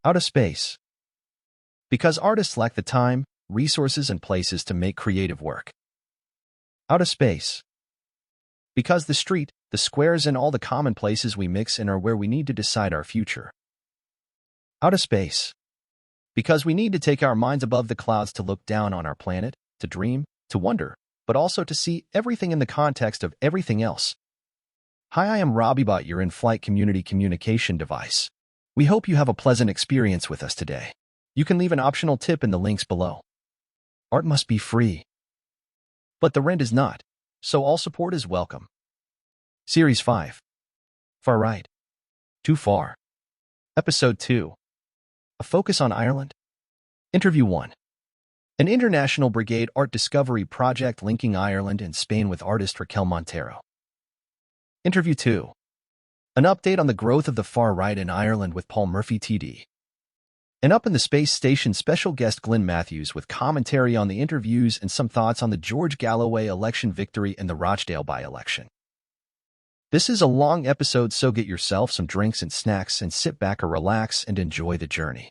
Outa-space. Because artists lack the time, resources, and places to make creative work. Outa-space. Because the street, the squares, and all the common places we mix in are where we need to decide our future. Outa-space. Because we need to take our minds above the clouds to look down on our planet, to dream, to wonder, but also to see everything in the context of everything else. Hi, I am Robbie, your in-flight community communication device. We hope you have a pleasant experience with us today. You can leave an optional tip in the links below. Art must be free. But the rent is not, so all support is welcome. Series 5. Far Right. Too Far. Episode 2. A Focus on Ireland. Interview 1. An International Brigade art discovery project linking Ireland and Spain with artist Raquel Montero. Interview 2. An update on the growth of the far right in Ireland with Paul Murphy TD. And Up in the Space Station special guest Glyn Matthews with commentary on the interviews and some thoughts on the George Galloway election victory and the Rochdale by-election. This is a long episode, so get yourself some drinks and snacks and sit back or relax and enjoy the journey.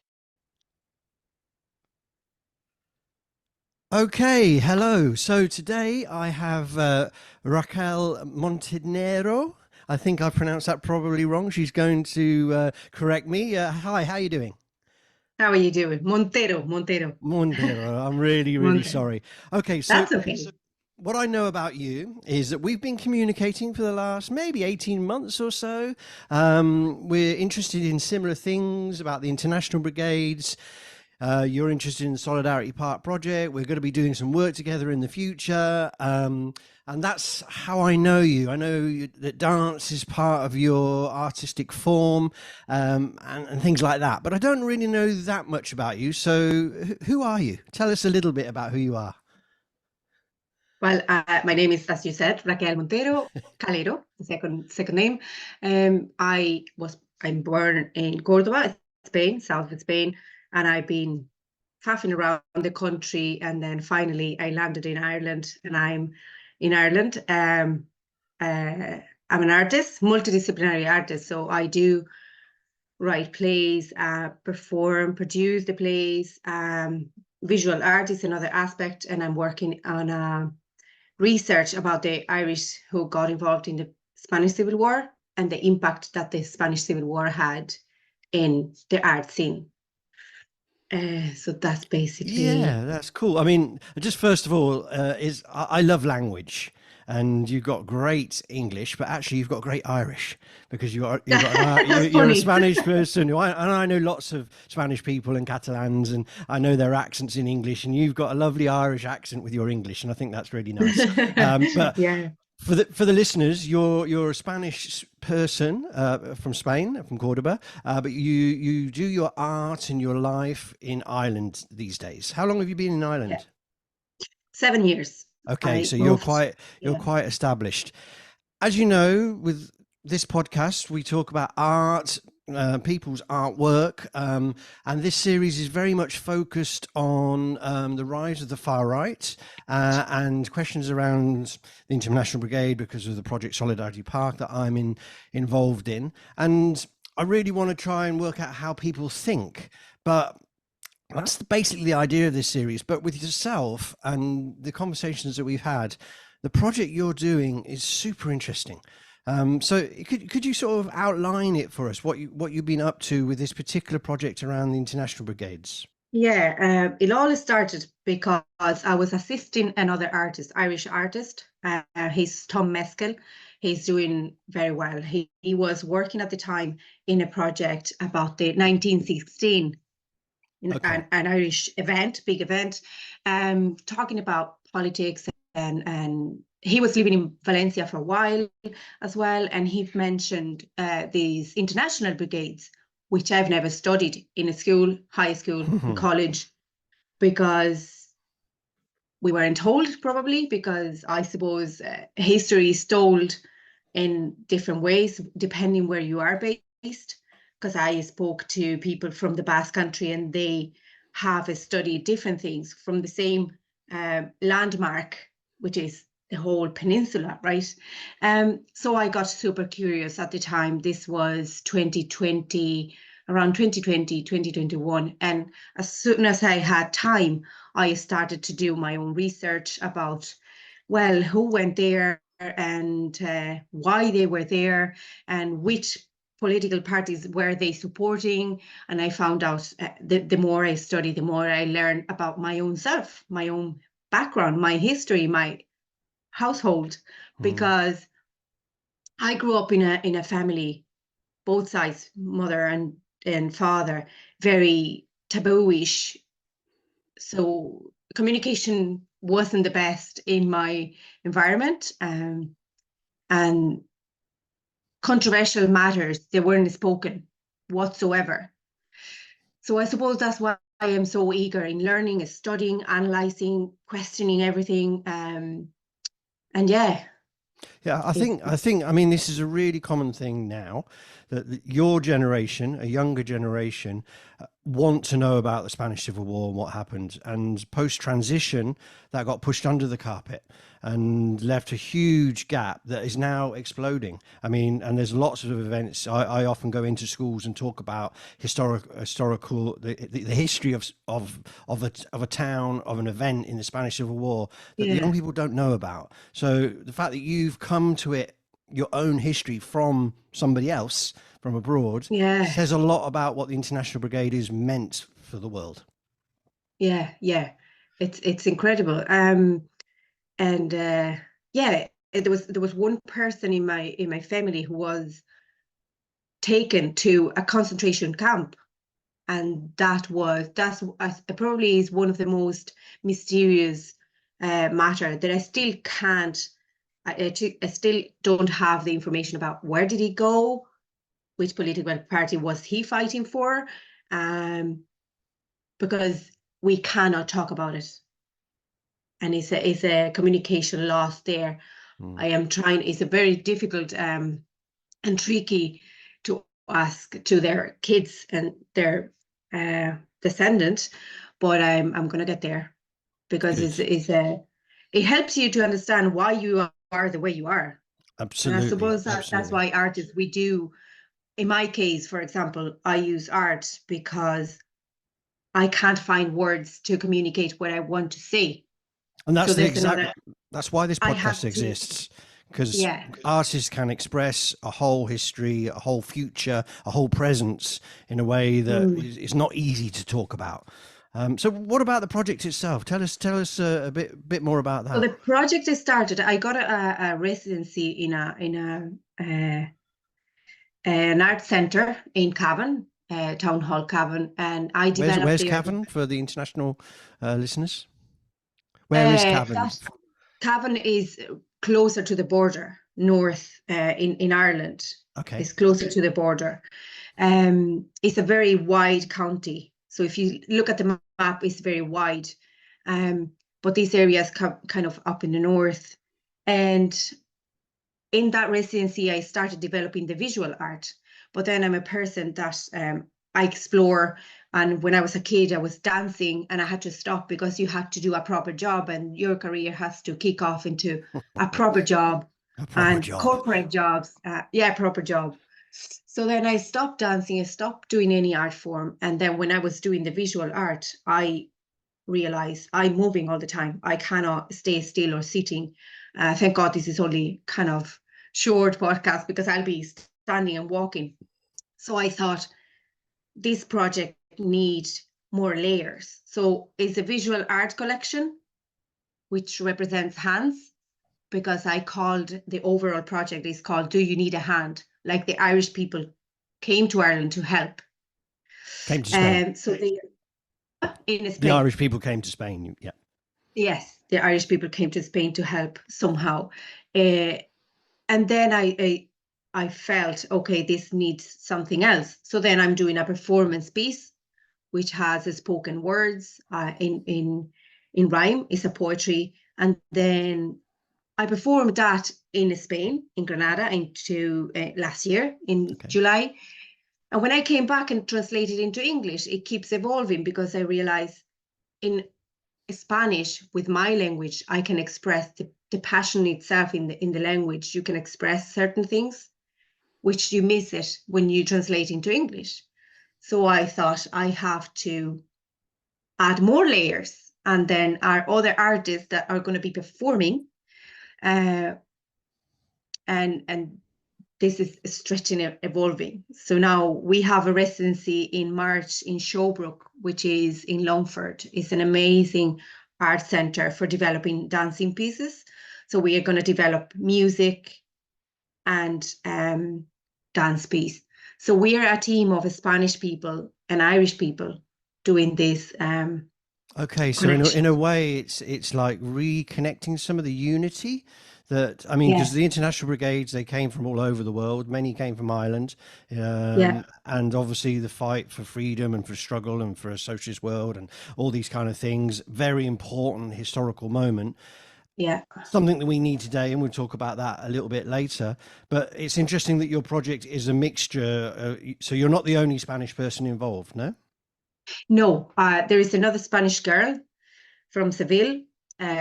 Okay, hello. So today I have Raquel Montenero. I think I pronounced that probably wrong. She's going to correct me. Hi, how are you doing? How are you doing? Montero. Montero, I'm really Montero. sorry. Okay, so That's okay. what I know about you is that we've been communicating for the last maybe 18 months or so. We're interested in similar things about the International Brigades. You're interested in the Solidarity Park project. We're going to be doing some work together in the future. And that's how I know you. I know that dance is part of your artistic form and things like that. But I don't really know that much about you. So who are you? Tell us a little bit about who you are. Well, my name is, as you said, Raquel Montero Calero, the second name. I'm born in Cordoba, Spain, south of Spain, and I've been faffing around the country, and then finally I landed in Ireland, and I'm in Ireland. I'm an artist, multidisciplinary artist, so I do write plays, perform, produce the plays, visual art is another aspect, and I'm working on research about the Irish who got involved in the Spanish Civil War and the impact that the Spanish Civil War had in the art scene. So that's basically... Yeah, that's cool. I mean, just first of all, I love language, and you've got great English, but actually you've got great Irish because you're a Spanish person. And I know lots of Spanish people and Catalans, and I know their accents in English, and you've got a lovely Irish accent with your English, and I think that's really nice. But yeah. For the listeners, you're a Spanish person from Spain, from Cordoba, but you do your art and your life in Ireland these days. How long have you been in Ireland? Yeah. 7 years. Okay, so you're quite established. As you know, with this podcast, we talk about art, people's artwork, and this series is very much focused on the rise of the far right and questions around the International Brigade because of the project Solidarity Park that I'm involved in. And I really want to try and work out how people think, but that's basically the idea of this series. But with yourself and the conversations that we've had, the project you're doing is super interesting. So could you sort of outline it for us, what you've been up to with this particular project around the International Brigades? Yeah, it all started because I was assisting another artist, Irish artist. He's Tom Meskel. He's doing very well. He was working at the time in a project about the 1916, an Irish event, big event, talking about politics, and he was living in Valencia for a while as well, and he mentioned these international brigades, which I've never studied in a school, high school, college, because we weren't told, probably because I suppose history is told in different ways depending where you are based. Because I spoke to people from the Basque Country and they have studied different things from the same landmark, which is the whole peninsula, right? So I got super curious at the time. This was 2020, around 2020, 2021. And as soon as I had time, I started to do my own research about, well, who went there and why they were there and which political parties were they supporting. And I found out the more I study, the more I learn about my own self, my own background, my history, my household, because I grew up in a family, both sides, mother and father, very tabooish. So communication wasn't the best in my environment, and controversial matters, they weren't spoken whatsoever. So I suppose that's why I am so eager in learning, studying, analyzing, questioning everything. And yeah. Yeah, I mean, this is a really common thing now that your generation, a younger generation, want to know about the Spanish Civil War and what happened. And post-transition, that got pushed under the carpet and left a huge gap that is now exploding. I mean, and there's lots of events. I often go into schools and talk about historical the history of a town, of an event in the Spanish Civil War that the young people don't know about. So the fact that you've come to it, your own history from somebody else from abroad, says a lot about what the International Brigade is meant for the world. Yeah, it's incredible. And there was one person in my family who was taken to a concentration camp, and that's probably is one of the most mysterious matter that I still can't. I still don't have the information about where did he go, which political party was he fighting for, because we cannot talk about it. And it's a communication loss there. I am trying, it's a very difficult and tricky to ask to their kids and their descendants, but I'm going to get there, because it helps you to understand why you are the way you are. Absolutely. And I suppose that's why artists, we do, in my case, for example, I use art because I can't find words to communicate what I want to say. And that's that's why this podcast exists, because artists can express a whole history, a whole future, a whole presence in a way that is not easy to talk about. So what about the project itself? Tell us a bit more about that. So the project is started. I got a residency in an art center in Cavan, Town Hall Cavan, and I developed. Where's Cavan for the international listeners? Where is Cavan? Cavan is closer to the border, north in Ireland. Okay, it's closer to the border. It's a very wide county. So if you look at the map, it's very wide. But these areas kind of up in the north. And in that residency, I started developing the visual art. But then I'm a person that I explore. And when I was a kid, I was dancing and I had to stop because you had to do a proper job, and your career has to kick off into a proper job. Corporate jobs. Proper job. So then I stopped dancing, I stopped doing any art form. And then when I was doing the visual art, I realized I'm moving all the time. I cannot stay still or sitting. Thank God this is only kind of short podcast, because I'll be standing and walking. So I thought this project needs more layers. So it's a visual art collection, which represents hands, because I called the overall project is called Do You Need a Hand? Like the Irish people came to Ireland to help. Came to Spain. In Spain. The Irish people came to Spain, yeah. Yes, the Irish people came to Spain to help somehow. And then I felt, okay, this needs something else. So then I'm doing a performance piece, which has a spoken words in rhyme. It's a poetry. And then I performed that in Spain, in Granada, into last year in July. And when I came back and translated into English, it keeps evolving, because I realize in Spanish, with my language, I can express the passion itself in the language. You can express certain things, which you miss it when you translate into English. So I thought I have to add more layers. And then our other artists that are going to be performing, and this is stretching and evolving. So now we have a residency in March in Showbrook, which is in Longford. It's an amazing art center for developing dancing pieces. So we are going to develop music and dance piece. So we are a team of Spanish people and Irish people doing this. Okay, so in a way, it's like reconnecting some of the unity that, I mean, because the International Brigades, they came from all over the world. Many came from Ireland, and obviously the fight for freedom and for struggle and for a socialist world and all these kind of things. Very important historical moment. Yeah. Something that we need today, and we'll talk about that a little bit later. But it's interesting that your project is a mixture. So you're not the only Spanish person involved, no? No, there is another Spanish girl from Seville.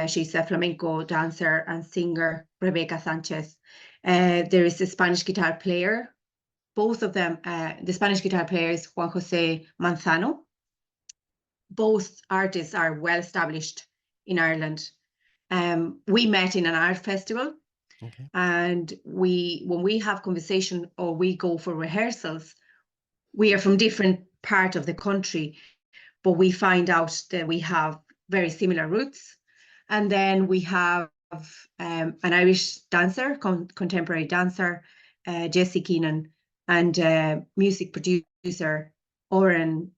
She's a flamenco dancer and singer, Rebecca Sanchez. There is a Spanish guitar player. Both of them, the Spanish guitar player is Juan Jose Manzano. Both artists are well established in Ireland. We met in an art festival, and when we have conversation or we go for rehearsals, we are from different part of the country, but we find out that we have very similar roots. And then we have an Irish dancer, contemporary dancer, Jessie Keenan, and music producer Oren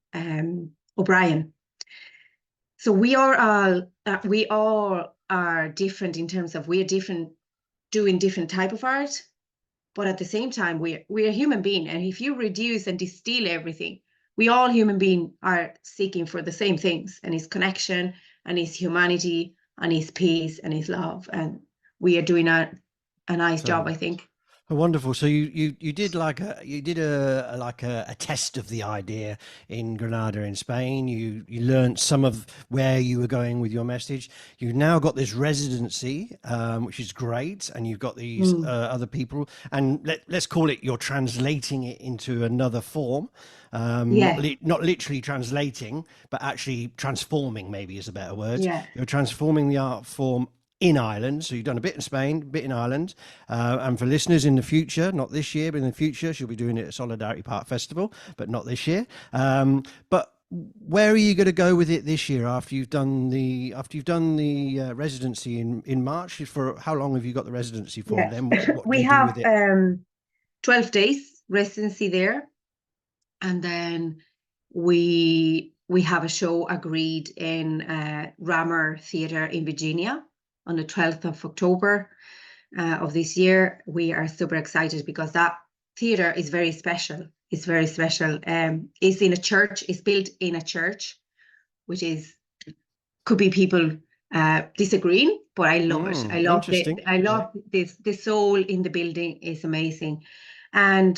O'Brien. So we all are different in terms of we're different, doing different type of art, but at the same time we're a human being, and if you reduce and distill everything, we all human beings are seeking for the same things, and it's connection, and it's humanity, and it's peace, and it's love, and we are doing a nice job, I think. Oh, wonderful. So you did like a test of the idea in Granada in Spain. You learned some of where you were going with your message. You've now got this residency, which is great, and you've got these other people, and let's call it, you're translating it into another form. Not literally translating, but actually transforming, maybe is a better word. You're transforming the art form in Ireland. So you've done a bit in Spain, a bit in Ireland. And for listeners in the future, not this year, but in the future, she'll be doing it at Solidarity Park Festival, but not this year. But where are you going to go with it this year after you've done the residency in March? For how long have you got the residency for? Yeah. Then what we do you have do with it? 12 days residency there, and then we have a show agreed in Rammer Theatre in Virginia on the 12th of October of this year. We are super excited because that theatre is very special. It's very special. It's in a church. It's built in a church, which could be people disagreeing, but I love it. I love it. I love this. The soul in the building is amazing. And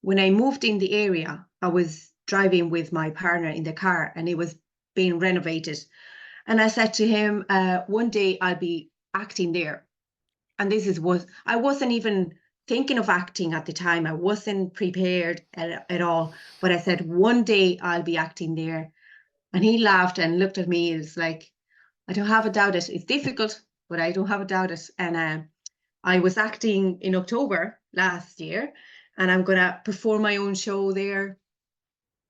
when I moved in the area, I was driving with my partner in the car, and it was being renovated. And I said to him, one day I'll be acting there. And this is what I wasn't even thinking of acting at the time. I wasn't prepared at all. But I said, one day I'll be acting there. And he laughed and looked at me. It's like, I don't have a doubt it. It's difficult, but I don't have a doubt it. And I was acting in October last year, and I'm going to perform my own show there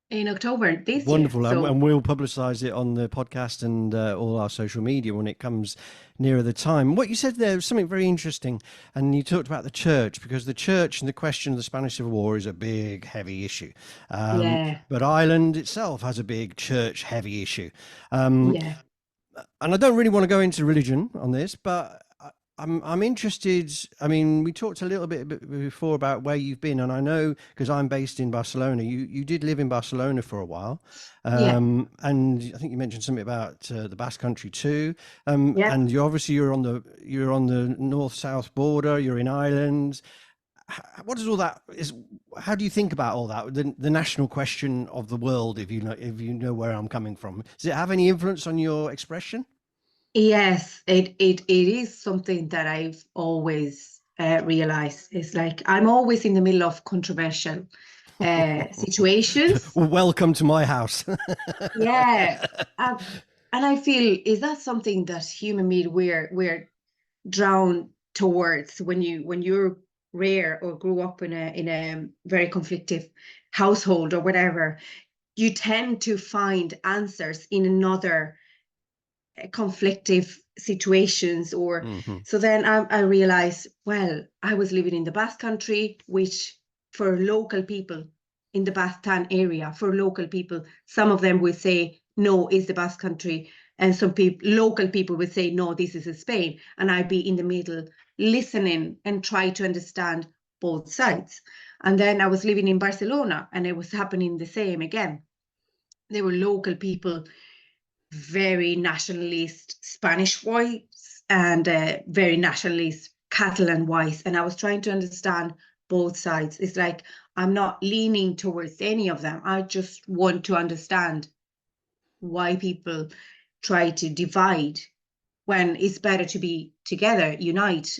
in October this Wonderful. year. So, and we'll publicize it on the podcast and all our social media when it comes nearer the time. What you said there was something very interesting, and you talked about the church, because the church and the question of the Spanish Civil War is a big, heavy issue. But Ireland itself has a big church heavy issue. And I don't really want to go into religion on this, but I'm interested. I mean, we talked a little bit before about where you've been, and I know, because I'm based in Barcelona. You did live in Barcelona for a while, and I think you mentioned something about the Basque Country too. And you're on the north-south border. You're in Ireland. What is all that? How do you think about all that? The national question of the world, if you know where I'm coming from. Does it have any influence on your expression? Yes, it is something that I've always realized. It's like I'm always in the middle of controversial situations. Welcome to my house. Yeah. Uh, and I feel, is that something that human being we're drawn towards when you're rare or grew up in a very conflictive household or whatever, you tend to find answers in another conflictive situations or so then I realized, well, I was living in the Basque Country, which for local people in the Basque Town area, for local people, some of them would say no, is the Basque Country, and some people, local people, would say no, this is Spain, and I'd be in the middle listening and try to understand both sides. And then I was living in Barcelona and it was happening the same again. There were local people very nationalist Spanish wise and very nationalist Catalan wise. And I was trying to understand both sides. It's like I'm not leaning towards any of them. I just want to understand why people try to divide when it's better to be together, unite,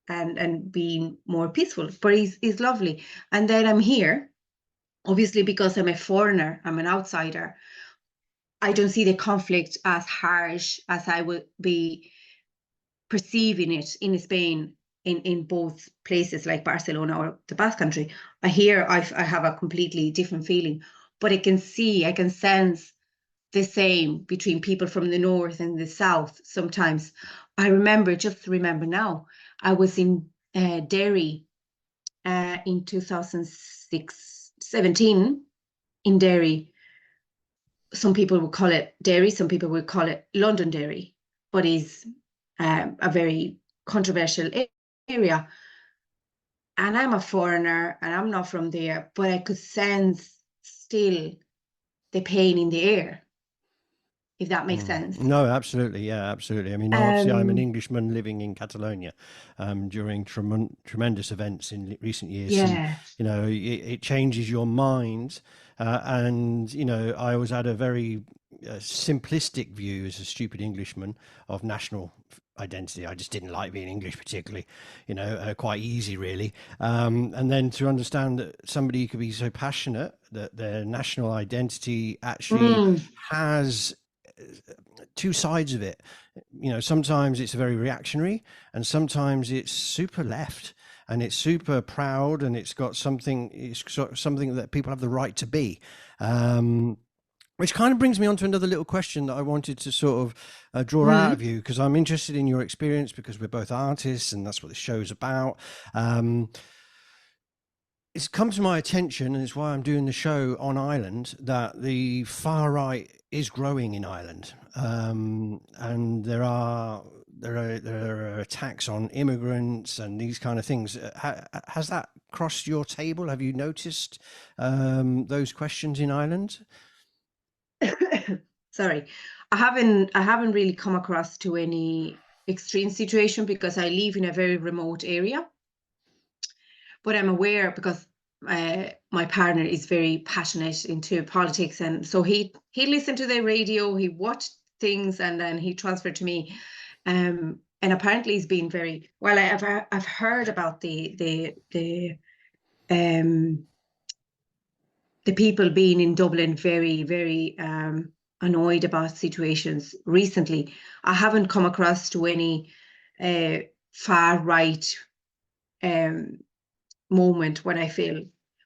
and being more peaceful. But it's lovely. And then I'm here, obviously, because I'm a foreigner, I'm an outsider. I don't see the conflict as harsh as I would be perceiving it in Spain, in both places like Barcelona or the Basque Country. I have a completely different feeling, but I can sense the same between people from the north and the south sometimes. Just remember now, I was in Derry in 2017 in Derry. Some people would call it Derry, some people would call it Londonderry, but is a very controversial area. And I'm a foreigner and I'm not from there, but I could sense still the pain in the air, if that makes sense. No, absolutely. Yeah, absolutely. I mean, obviously, I'm an Englishman living in Catalonia during tremendous events in recent years. Yeah. And, it changes your mind. And, I always had a very simplistic view as a stupid Englishman of national identity. I just didn't like being English particularly, quite easy really. And then to understand that somebody could be so passionate that their national identity actually has two sides of it. Sometimes it's very reactionary and sometimes it's super left and it's super proud and it's something that people have the right to be. Which kind of brings me on to another little question that I wanted to sort of draw out of you, because I'm interested in your experience, because we're both artists and that's what the show's about. It's come to my attention, and it's why I'm doing the show on Ireland, that the far right is growing in Ireland, and there are attacks on immigrants and these kind of things. Has that crossed your table? Have you noticed those questions in Ireland? Sorry, I haven't really come across to any extreme situation because I live in a very remote area. But I'm aware because my partner is very passionate into politics, and so he listened to the radio, he watched things, and then he transferred to me. And apparently he's been very well. I've heard about the people being in Dublin very, very annoyed about situations recently. I haven't come across to any far right moment when I feel,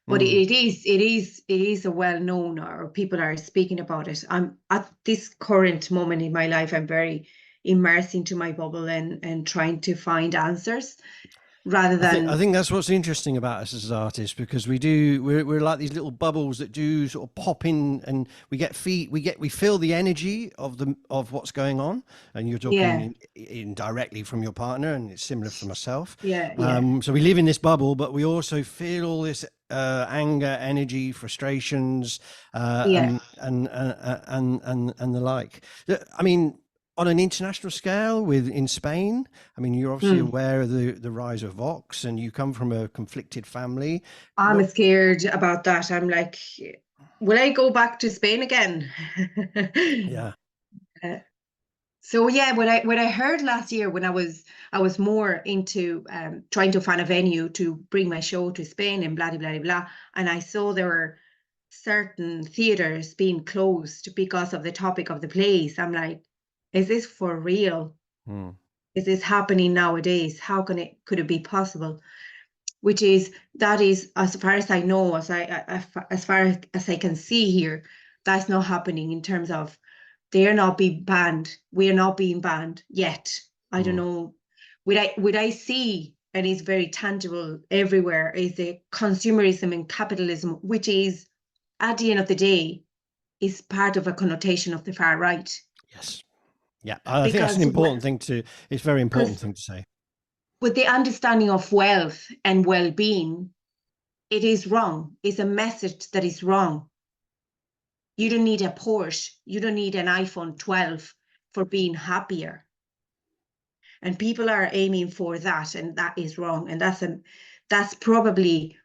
but it is a well known, or people are speaking about it. I'm at this current moment in my life, I'm very immersed into my bubble and trying to find answers rather than. I think that's what's interesting about us as artists, because we're like these little bubbles that do sort of pop in, and we feel the energy of what's going on. And you're talking indirectly from your partner, and it's similar for myself. So we live in this bubble, but we also feel all this anger, energy, frustrations, and the like. I mean, on an international scale, in Spain, I mean, you're obviously aware of the rise of Vox, and you come from a conflicted family. I'm scared about that. I'm like, will I go back to Spain again? Yeah. So yeah, when I heard last year, when I was more into trying to find a venue to bring my show to Spain and blah blah blah blah, and I saw there were certain theaters being closed because of the topic of the plays. I'm like, is this for real? Mm. Is this happening nowadays? How could it be possible? Which is that is as far as I know, as far as I can see here, that's not happening in terms of they are not being banned. We are not being banned yet. I don't Mm. know. Would I see, and it's very tangible everywhere, is the consumerism and capitalism, which is at the end of the day is part of a connotation of the far right. Yes. Yeah, I think that's an Because important thing to. It's a very important because thing to say. with the understanding of wealth and well-being, it is wrong. It's a message that is wrong. You don't need a Porsche. You don't need an iPhone 12 for being happier. And people are aiming for that, and that is wrong. And that's probably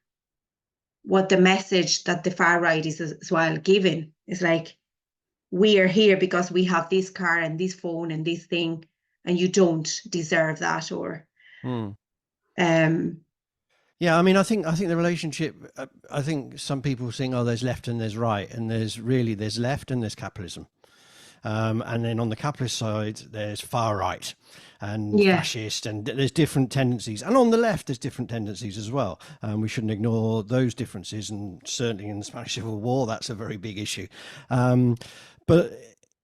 what the message that the far right is as well giving. It's like, we are here because we have this car and this phone and this thing, and you don't deserve that. Or Mm. um Yeah, I mean, I think the relationship. I think some people think, oh, there's left and there's right, and there's left and there's capitalism, and then on the capitalist side, there's far right and yeah, fascist, and there's different tendencies, and on the left, there's different tendencies as well. We shouldn't ignore those differences, and certainly in the Spanish Civil War, that's a very big issue. But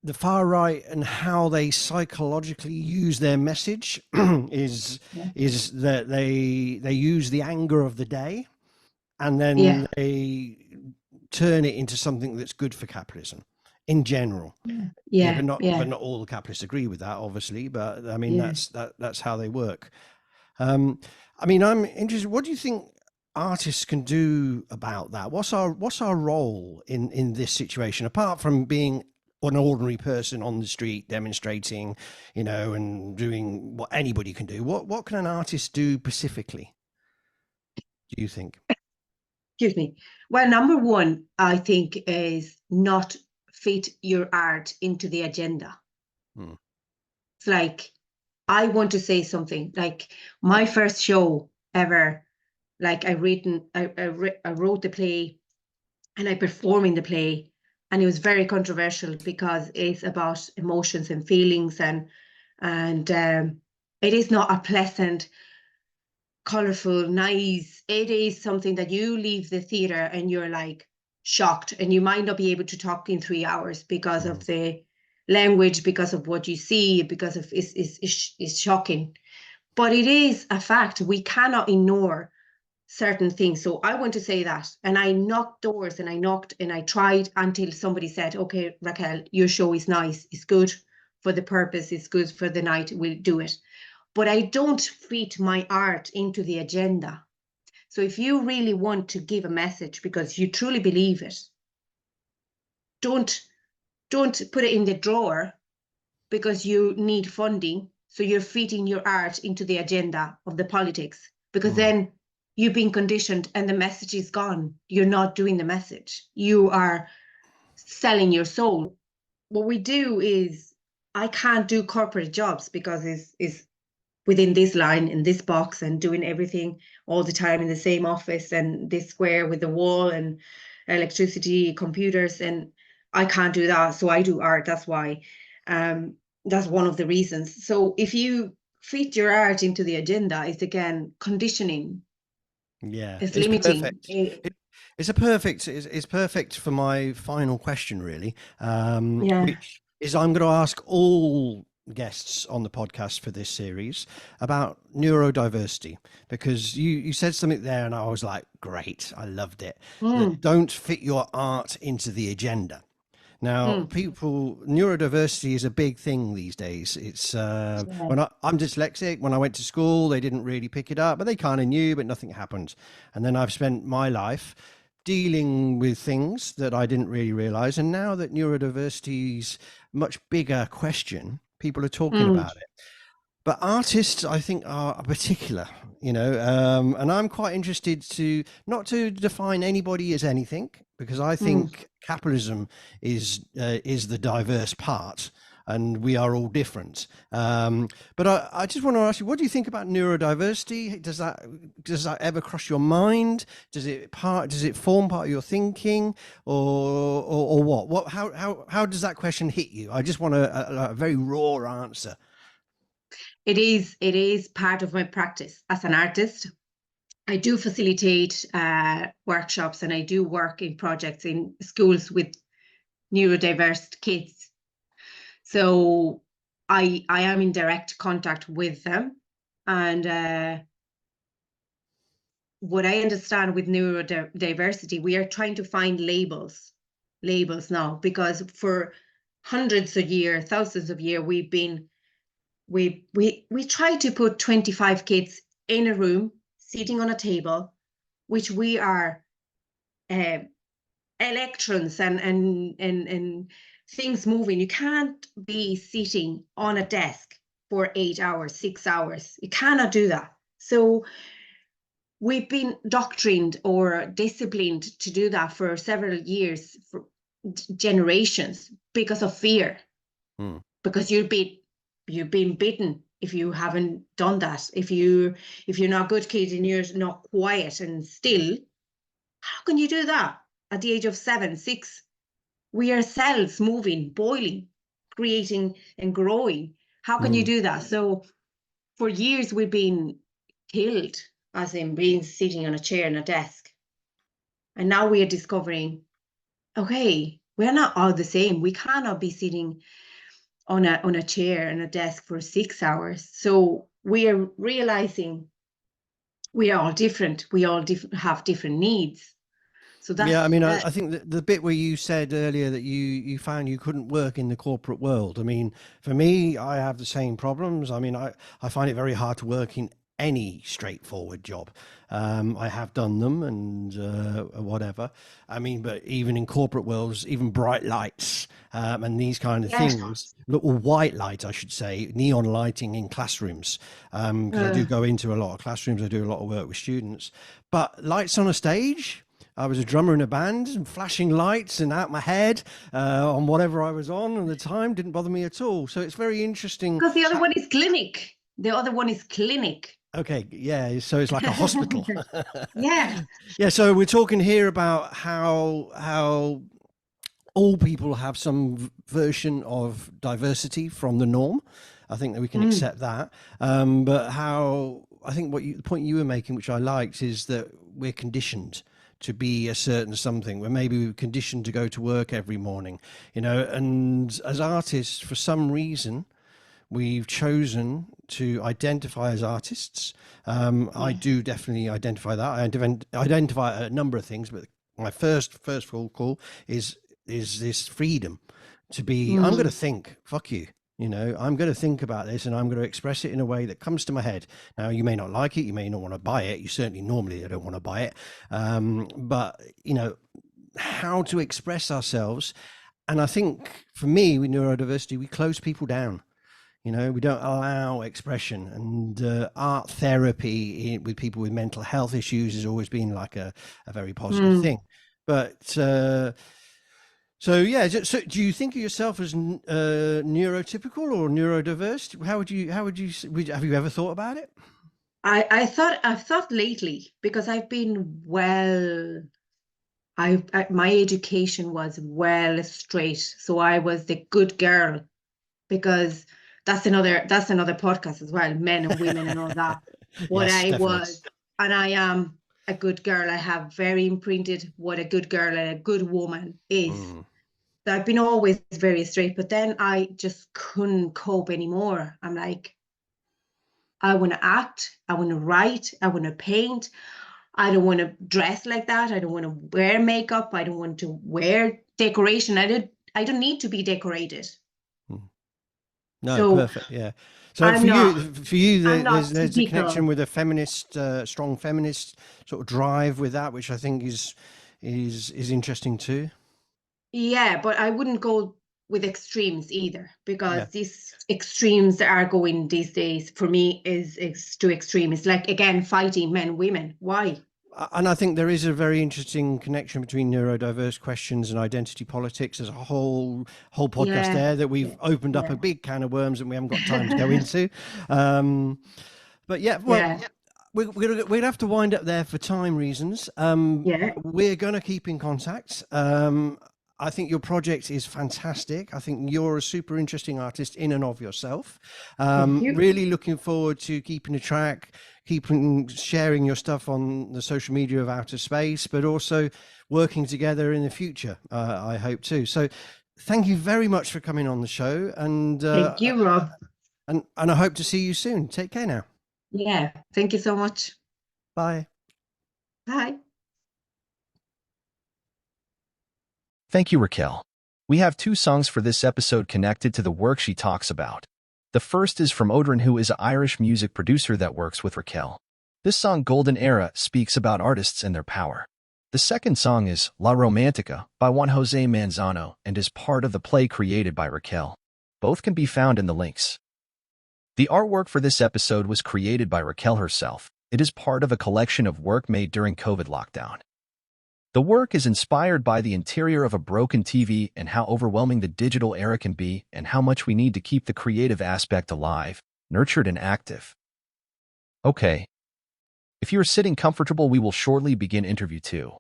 the far right and how they psychologically use their message is yeah, is that they use the anger of the day, and yeah, then they turn it into something that's good for capitalism in general. Yeah, yeah, but not yeah, all the capitalists agree with that, obviously. But I mean, yeah. that's how they work. Um, I mean, I'm interested. What do you think artists can do about that? What's our role in this situation, apart from being an ordinary person on the street demonstrating, and doing what anybody can do? What can an artist do specifically, do you think? Excuse me. Well, number one, I think, is not fit your art into the agenda. Hmm. It's like, I want to say something. Like my first show ever, like I wrote the play and I perform in the play, and it was very controversial because it's about emotions and feelings, and it is not a pleasant, colorful, nice. It is something that you leave the theater and you're like shocked, and you might not be able to talk in 3 hours because Hmm. of the language, because of what you see, because of it's shocking. But it is a fact. We cannot ignore certain things. So I want to say that. And I knocked doors and I knocked and I tried until somebody said, okay, Raquel, your show is nice. It's good for the purpose. It's good for the night. We'll do it. But I don't fit my art into the agenda. So if you really want to give a message because you truly believe it, don't don't put it in the drawer because you need funding. So you're fitting your art into the agenda of the politics, because Hmm. then you've been conditioned and the message is gone. You're not doing the message. You are selling your soul. What we do is, I can't do corporate jobs because it's within this line in this box and doing everything all the time in the same office and this square with the wall and electricity, computers, and I can't do that. So I do art. That's why. That's one of the reasons. So if you fit your art into the agenda, it's again conditioning. Yeah, It's it's limiting. perfect. It's perfect for my final question, really, Yeah. which is I'm going to ask all guests on the podcast for this series about neurodiversity, because you said something there and I was like, great, I loved it. That Mm, don't fit your art into the agenda. Now, mm, neurodiversity is a big thing these days. It's yeah. I'm dyslexic. When I went to school, they didn't really pick it up, but they kind of knew, but nothing happened. And then I've spent my life dealing with things that I didn't really realize. And now that neurodiversity is a much bigger question, people are talking Mm, about it. But artists, I think, are particular, and I'm quite interested to not to define anybody as anything, because I mm, think capitalism is the diverse part. and we are all different. But I just want to ask you, what do you think about neurodiversity? Does that ever cross your mind? Does it form part of your thinking, or what? How does that question hit you? I just want a very raw answer. It is part of my practice as an artist. I do facilitate workshops, and I do work in projects in schools with neurodiverse kids. So I am in direct contact with them. And what I understand with neurodiversity, we are trying to find labels now, because for hundreds of years, thousands of years, we try to put 25 kids in a room, sitting on a table, which we are electrons and things moving. You can't be sitting on a desk for 8 hours, 6 hours. You cannot do that. So we've been doctrined or disciplined to do that for several years, for generations, because of fear. Because you've been bitten if you haven't done that. If you're not a good kid and you're not quiet and still, how can you do that at the age of 7, 6? We are cells moving, boiling, creating and growing. How can you do that? So for years we've been killed, as in being sitting on a chair and a desk. And now we are discovering, okay, we're not all the same. We cannot be sitting on a chair and a desk for 6 hours. So we are realizing we are all different. We all have different needs. So that's, yeah, I mean, I think the bit where you said earlier that you found you couldn't work in the corporate world. I mean, for me, I have the same problems. I mean, I find it very hard to work in any straightforward job. I have done them and whatever. I mean, but even in corporate worlds, even bright lights and these kind of things, little white lights, I should say, neon lighting in classrooms. Because I do go into a lot of classrooms. I do a lot of work with students. But lights on a stage, I was a drummer in a band, and flashing lights and out my head on whatever I was on at the time didn't bother me at all. So it's very interesting. Because the other one is clinic. The other one is clinic. Okay, yeah, so it's like a hospital. Yeah. Yeah, so we're talking here about how all people have some version of diversity from the norm. I think that we can accept that. But how, I think the point you were making, which I liked, is that we're conditioned to be a certain something, where maybe we're conditioned to go to work every morning, and as artists, for some reason, we've chosen to identify as artists. I do definitely identify that. I identify a number of things, but my first call is this freedom to be, I'm going to think, fuck you. I'm going to think about this and I'm going to express it in a way that comes to my head. Now, you may not like it. You may not want to buy it. You certainly normally don't want to buy it. But, how to express ourselves. And I think for me, with neurodiversity, we close people down. We don't allow expression, and art therapy with people with mental health issues has always been like a very positive thing. But so yeah, so do you think of yourself as neurotypical or neurodiverse? Have you ever thought about it? I've thought lately, because I've been my education was well straight, so I was the good girl, because that's another podcast as well, men and women and all that. What Yes, I definitely. was, and I am a good girl. I have very imprinted what a good girl and a good woman is. I've been always very straight, but then I just couldn't cope anymore. I'm like, I want to act, I want to write, I want to paint. I don't want to dress like that. I don't want to wear makeup. I don't want to wear decoration. I don't need to be decorated. No, So perfect. Yeah. So I'm for not, you, I'm not there's a typical. connection with a feminist, strong feminist sort of drive with that, which I think is interesting too. Yeah, but I wouldn't go with extremes either, because Yeah. these extremes that are going these days for me is too extreme. It's like, again, fighting men, women. Why? And I think there is a very interesting connection between neurodiverse questions and identity politics. There's a whole podcast Yeah, there that we've yeah, opened up a big can of worms and we haven't got time to go into. Um, but yeah, well, yeah, we're gonna have to wind up there for time reasons. yeah. We're gonna keep in contact. I think your project is fantastic. I think you're a super interesting artist in and of yourself. Thank you. Really looking forward to keeping a track, keeping sharing your stuff on the social media of Outer Space, but also working together in the future. I hope too. So, thank you very much for coming on the show, Thank you, Rob. and I hope to see you soon. Take care now. Yeah, thank you so much. Bye. Bye. Thank you, Raquel. We have 2 songs for this episode connected to the work she talks about. The first is from Odrin, who is an Irish music producer that works with Raquel. This song, Golden Era, speaks about artists and their power. The second song is La Romantica by Juan Jose Manzano and is part of the play created by Raquel. Both can be found in the links. The artwork for this episode was created by Raquel herself. It is part of a collection of work made during COVID lockdown. The work is inspired by the interior of a broken TV and how overwhelming the digital era can be and how much we need to keep the creative aspect alive, nurtured and active. Okay. If you are sitting comfortable, we will shortly begin interview 2.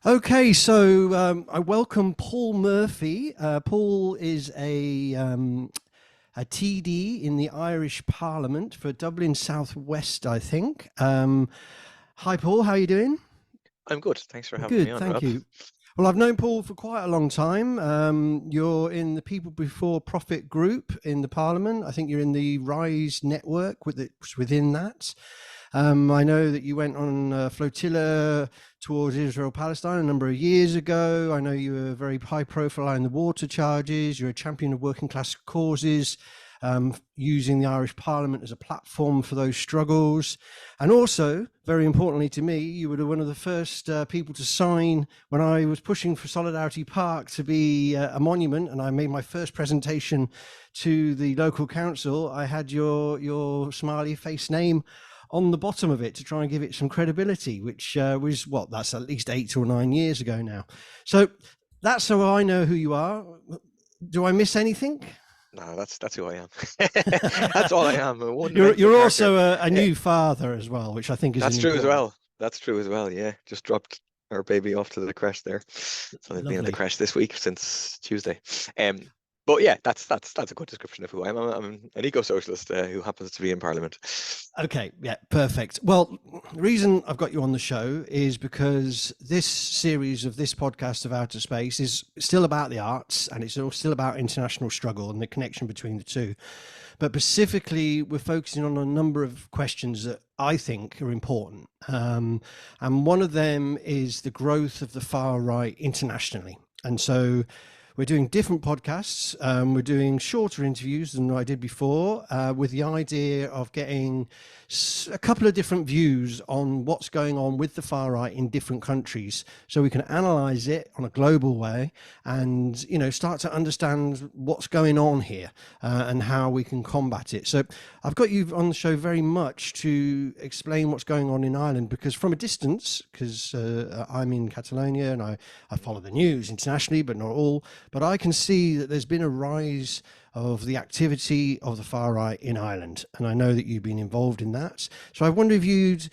Okay, so I welcome Paul Murphy. Paul is a TD in the Irish Parliament for Dublin South West, I think. Hi, Paul. How are you doing? I'm good. Thanks for having me on, Thank Rob. you. Well, I've known Paul for quite a long time. You're in the People Before Profit group in the Parliament. I think you're in the Rise network within that. I know that you went on a flotilla towards Israel-Palestine a number of years ago. I know you were very high profile in the water charges. You're a champion of working class causes, using the Irish Parliament as a platform for those struggles. And also, very importantly to me, you were one of the first people to sign when I was pushing for Solidarity Park to be a monument, and I made my first presentation to the local council. I had your smiley face name on the bottom of it to try and give it some credibility, which was that's at least 8 or 9 years ago now. So that's how I know who you are. Do I miss anything? No, that's who I am. That's all I am. You're also a new father as well, which I think is true as well. That's true as well. Yeah, just dropped our baby off to the creche there, so they've been at the creche this week since Tuesday. But yeah, that's a good description of who I am. I'm an eco-socialist who happens to be in Parliament. Okay, yeah, perfect. Well, the reason I've got you on the show is because this series of this podcast of Outer Space is still about the arts, and it's still about international struggle and the connection between the two. But specifically, we're focusing on a number of questions that I think are important. And one of them is the growth of the far right internationally. And so we're doing different podcasts. We're doing shorter interviews than I did before, with the idea of getting a couple of different views on what's going on with the far right in different countries, so we can analyze it on a global way and start to understand what's going on here and how we can combat it. So I've got you on the show very much to explain what's going on in Ireland, because from a distance, because I'm in Catalonia and I follow the news internationally, but not all. But I can see that there's been a rise of the activity of the far right in Ireland, and I know that you've been involved in that. So I wonder if you'd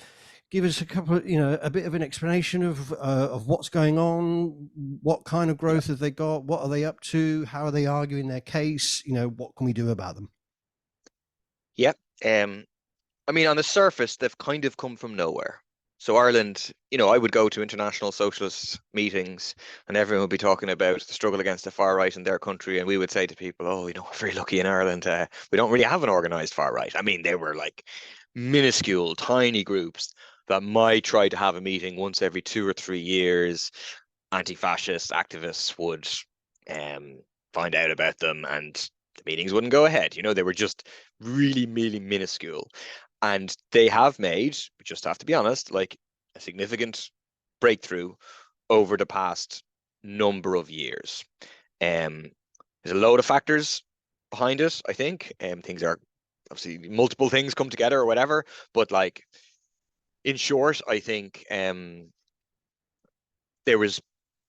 give us a bit of an explanation of what's going on, what kind of growth have they got, what are they up to, how are they arguing their case, what can we do about them? Yeah, I mean, on the surface, they've kind of come from nowhere. So Ireland, I would go to international socialist meetings and everyone would be talking about the struggle against the far right in their country. And we would say to people, oh, we're very lucky in Ireland. We don't really have an organized far right. I mean, they were like minuscule, tiny groups that might try to have a meeting once every 2 or 3 years. anti-fascist activists would find out about them and the meetings wouldn't go ahead. They were just really, really minuscule. And they have made, we just have to be honest, like a significant breakthrough over the past number of years. There's a load of factors behind it, I think. Things are obviously multiple things come together or whatever, but like in short, I think there was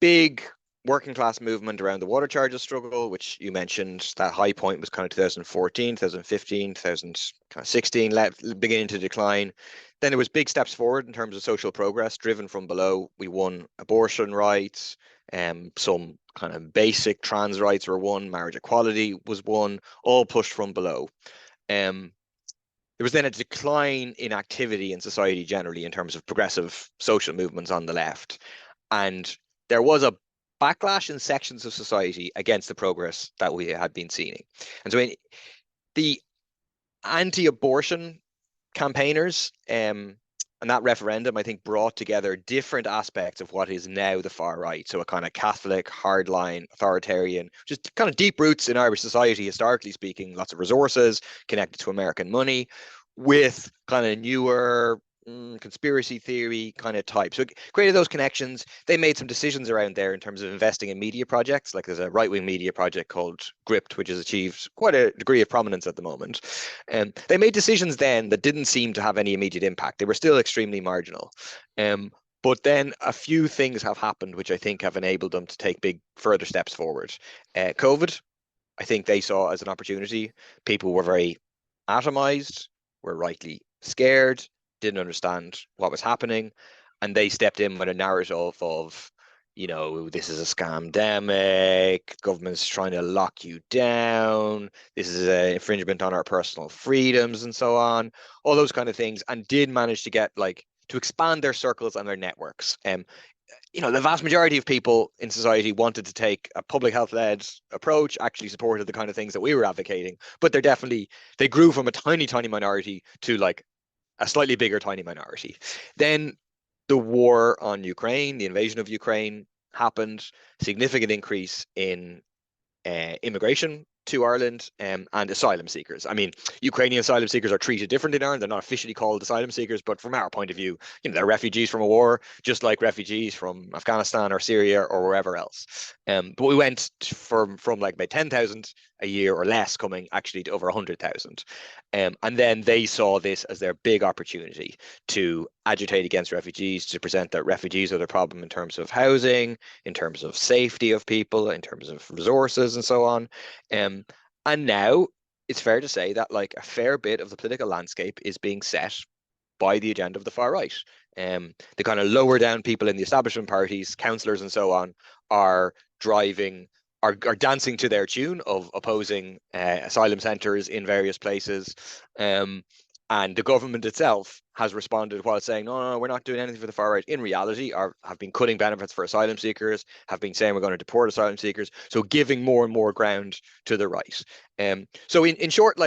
big working class movement around the water charges struggle, which you mentioned. That high point was kind of 2014, 2015, 2016, beginning to decline. Then there was big steps forward in terms of social progress driven from below. We won abortion rights, some kind of basic trans rights were won, marriage equality was won, all pushed from below. There was then a decline in activity in society generally in terms of progressive social movements on the left. And there was a backlash in sections of society against the progress that we had been seeing. And so the anti-abortion campaigners and that referendum, I think, brought together different aspects of what is now the far right. So a kind of Catholic, hardline, authoritarian, just kind of deep roots in Irish society, historically speaking, lots of resources connected to American money, with kind of newer conspiracy theory kind of type. So it created those connections. They made some decisions around there in terms of investing in media projects. Like there's a right-wing media project called Gript, which has achieved quite a degree of prominence at the moment. And they made decisions then that didn't seem to have any immediate impact. They were still extremely marginal. But then a few things have happened which I think have enabled them to take big further steps forward. COVID, I think they saw as an opportunity. People were very atomized, were rightly scared, didn't understand what was happening, and they stepped in with a narrative of, this is a scamdemic, government's trying to lock you down, this is an infringement on our personal freedoms and so on, all those kind of things, and did manage to get to expand their circles and their networks. The vast majority of people in society wanted to take a public health led approach, actually supported the kind of things that we were advocating, but they grew from a tiny, tiny minority to a slightly bigger tiny minority. Then the war on Ukraine, the invasion of Ukraine happened, significant increase in immigration to Ireland and asylum seekers. I mean, Ukrainian asylum seekers are treated differently in Ireland. They're not officially called asylum seekers, but from our point of view, they're refugees from a war, just like refugees from Afghanistan or Syria or wherever else. But we went from about 10,000 a year or less coming actually to over 100,000. And then they saw this as their big opportunity to agitate against refugees, to present that refugees are the problem in terms of housing, in terms of safety of people, in terms of resources and so on. And now it's fair to say that a fair bit of the political landscape is being set by the agenda of the far right. The kind of lower down people in the establishment parties, councillors and so on, are dancing to their tune of opposing asylum centres in various places. And the government itself has responded while saying, no, we're not doing anything for the far right. In reality, have been cutting benefits for asylum seekers, have been saying we're going to deport asylum seekers. So giving more and more ground to the right. So in short,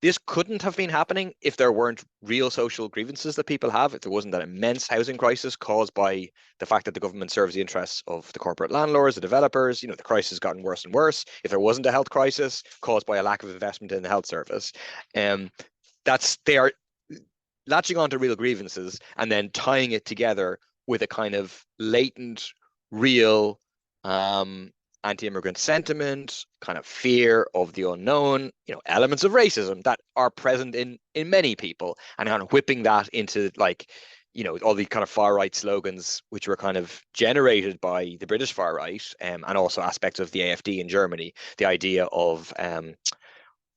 this couldn't have been happening if there weren't real social grievances that people have, if there wasn't that immense housing crisis caused by the fact that the government serves the interests of the corporate landlords, the developers. The crisis has gotten worse and worse. If there wasn't a health crisis caused by a lack of investment in the health service, they are latching onto real grievances and then tying it together with a kind of latent, real anti-immigrant sentiment, kind of fear of the unknown, elements of racism that are present in many people, and kind of whipping that into all the kind of far right slogans, which were kind of generated by the British far right, and also aspects of the AfD in Germany. The idea of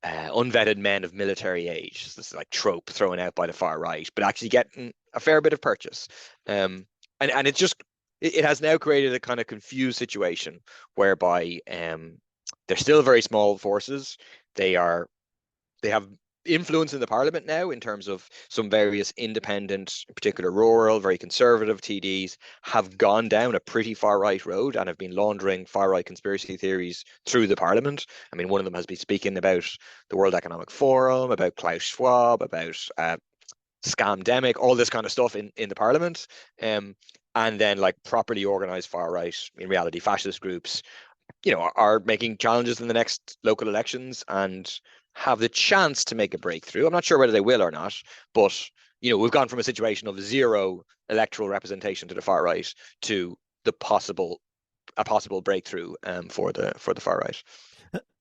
unvetted men of military age, this is trope thrown out by the far right, but actually getting a fair bit of purchase. And it has now created a kind of confused situation whereby they're still very small forces. They have influence in the parliament now in terms of some various independent, in particular rural, very conservative TDs have gone down a pretty far right road and have been laundering far right conspiracy theories through the parliament. I mean, one of them has been speaking about the World Economic Forum, about Klaus Schwab, about scamdemic, all this kind of stuff in the parliament, and then like properly organized far right, in reality fascist groups, are making challenges in the next local elections and have the chance to make a breakthrough. I'm not sure whether they will or not, but we've gone from a situation of zero electoral representation to the far right to a possible breakthrough for the far right.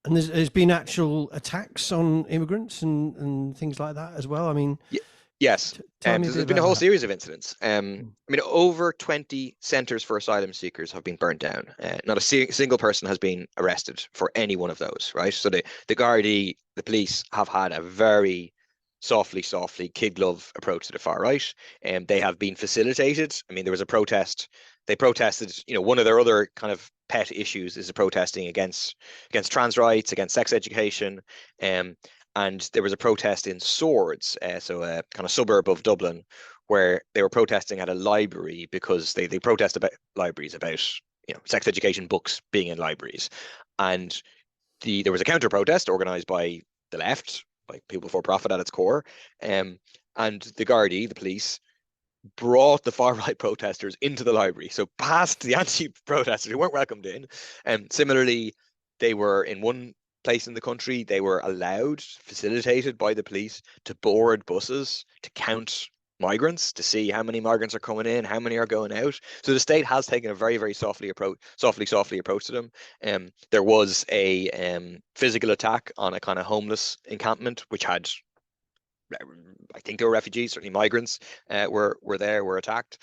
And there's been actual attacks on immigrants and things like that as well. I mean, yes, tell me a bit there's been a about whole that. series of incidents. I mean, over 20 centres for asylum seekers have been burnt down. Not a single person has been arrested for any one of those, right? So the Gardaí, the police have had a very softly, kid glove approach to the far right, and they have been facilitated. I mean, there was a protest. They protested. One of their other kind of pet issues is the protesting against trans rights, against sex education, and there was a protest in Swords, so a kind of suburb of Dublin, where they were protesting at a library because they protest about libraries, about sex education books being in libraries, and there was a counter protest organised by the left, like People Before Profit at its core, and the Gardaí, the police, brought the far right protesters into the library, so past the anti-protesters who weren't welcomed in. And similarly, they were in one place in the country, they were allowed, facilitated by the police, to board buses to count migrants, to see how many migrants are coming in, how many are going out. So the state has taken a very, very softly approach to them. There was a physical attack on a kind of homeless encampment, which had, I think, there were refugees, certainly migrants were attacked.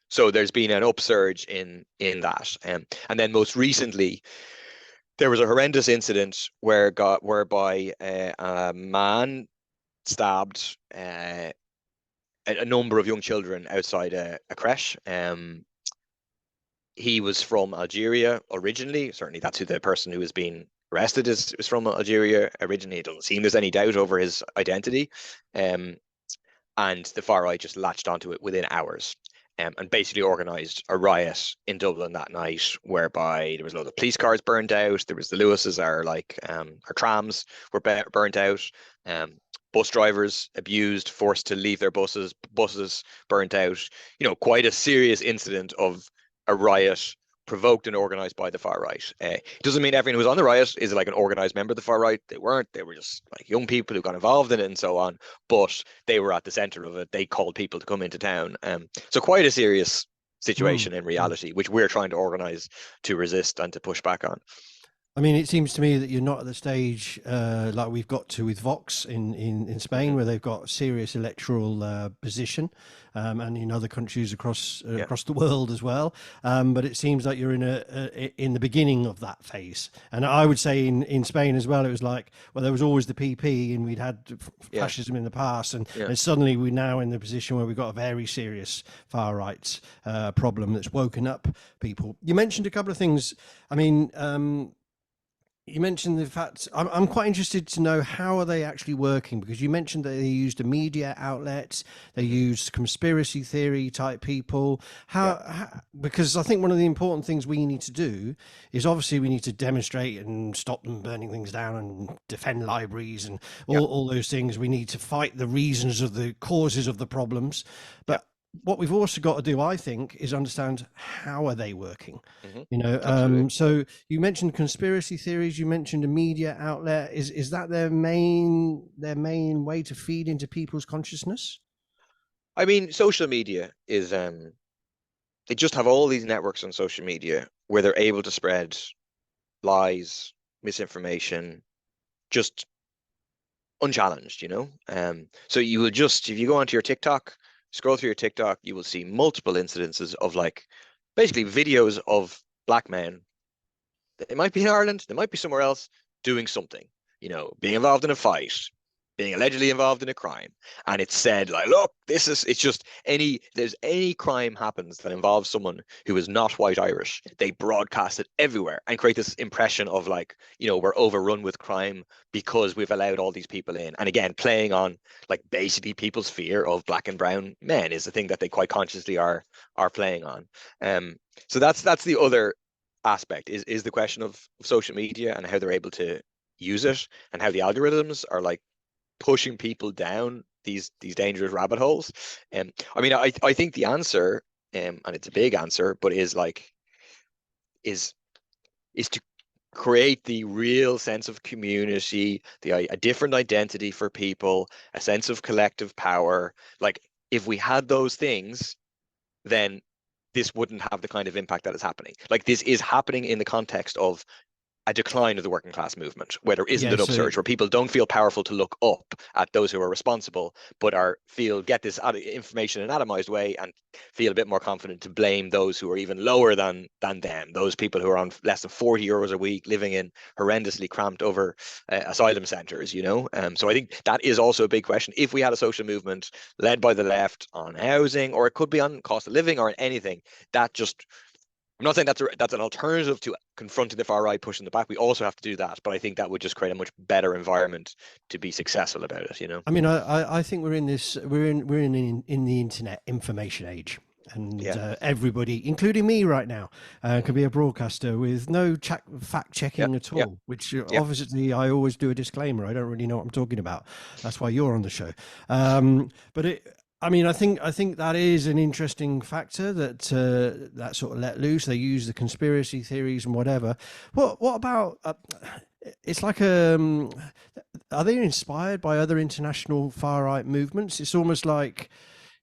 So there's been an upsurge in that. And then most recently, there was a horrendous incident whereby a man stabbed a number of young children outside a creche. He was from Algeria originally. Certainly, that's who the person who was being arrested is from Algeria originally. It doesn't seem there's any doubt over his identity. And the far right just latched onto it within hours. And basically organised a riot in Dublin that night, whereby there was a lot of police cars burned out. There was the Lewises, our trams were burnt out. Bus drivers abused, forced to leave their buses burnt out. Quite a serious incident of a riot provoked and organised by the far right. It doesn't mean everyone who was on the riot is like an organised member of the far right. They weren't. They were just like young people who got involved in it and so on. But they were at the centre of it. They called people to come into town. So quite a serious situation in reality, which we're trying to organise to resist and to push back on. I mean, it seems to me that you're not at the stage like we've got to with Vox in Spain, where they've got serious electoral position, and in other countries across the world as well. But it seems like you're in the beginning of that phase. And I would say in Spain as well, it was like, well, there was always the PP, and we'd had fascism in the past, and suddenly we're now in the position where we've got a very serious far right problem that's woken up people. You mentioned a couple of things. I mean. You mentioned the fact, I'm quite interested to know how are they actually working, because you mentioned that they used a media outlet, they used conspiracy theory type people. How, because I think one of the important things we need to do is obviously we need to demonstrate and stop them burning things down and defend libraries and all those things. We need to fight the reasons of the causes of the problems. But what we've also got to do, I think, is understand how are they working. So you mentioned conspiracy theories, you mentioned a media outlet. Is that their main way to feed into people's consciousness? I mean, social media is they just have all these networks on social media where they're able to spread lies, misinformation, just unchallenged, so you will just, if you go onto your TikTok, scroll through your TikTok, you will see multiple incidences of basically videos of black men. They might be in Ireland, they might be somewhere else, doing something, being involved in a fight, being allegedly involved in a crime. And it's said look, it's just there's any crime happens that involves someone who is not white Irish, they broadcast it everywhere and create this impression of we're overrun with crime because we've allowed all these people in. And again, playing on basically people's fear of black and brown men is the thing that they quite consciously are playing on. So that's the other aspect is the question of social media and how they're able to use it and how the algorithms are pushing people down these dangerous rabbit holes. I mean, I think the answer, and it's a big answer, but is to create the real sense of community, a different identity for people, a sense of collective power. Like, if we had those things, then this wouldn't have the kind of impact that is happening. Like, this is happening in the context of a decline of the working class movement, where there isn't an upsurge, where people don't feel powerful to look up at those who are responsible, but get this information in an atomized way and feel a bit more confident to blame those who are even lower than them, those people who are on less than 40 euros a week, living in horrendously cramped over asylum centres, So I think that is also a big question. If we had a social movement led by the left on housing, or it could be on cost of living or anything, that just... I'm not saying that's an alternative to confronting the far right, pushing the back. We also have to do that, but I think that would just create a much better environment to be successful about it. I mean, I think we're in the internet information age, and everybody, including me right now, can be a broadcaster with no fact checking at all. Which obviously I always do a disclaimer. I don't really know what I'm talking about. That's why you're on the show. I mean, I think that is an interesting factor that that sort of let loose. They use the conspiracy theories and whatever. What about? It's like are they inspired by other international far right movements? It's almost like,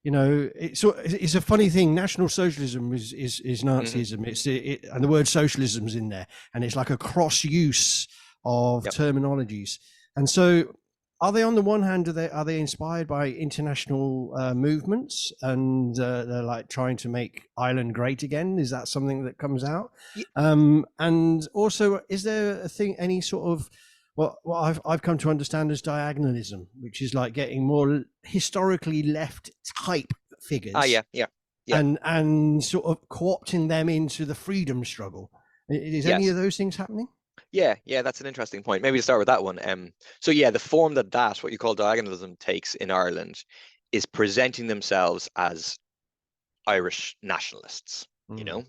it's a funny thing. National Socialism is Nazism. Mm-hmm. And the word socialism's in there, and it's like a cross use of terminologies. And so, are they, on the one hand, are they inspired by international movements, and they're like trying to make Ireland great again? Is that something that comes out? And also, is there any sort of what I've come to understand as diagonalism, which is like getting more historically left type figures? And sort of co-opting them into the freedom struggle. Is any of those things happening? Yeah, that's an interesting point. Maybe to start with that one. So the form that what you call diagonalism takes in Ireland is presenting themselves as Irish nationalists, and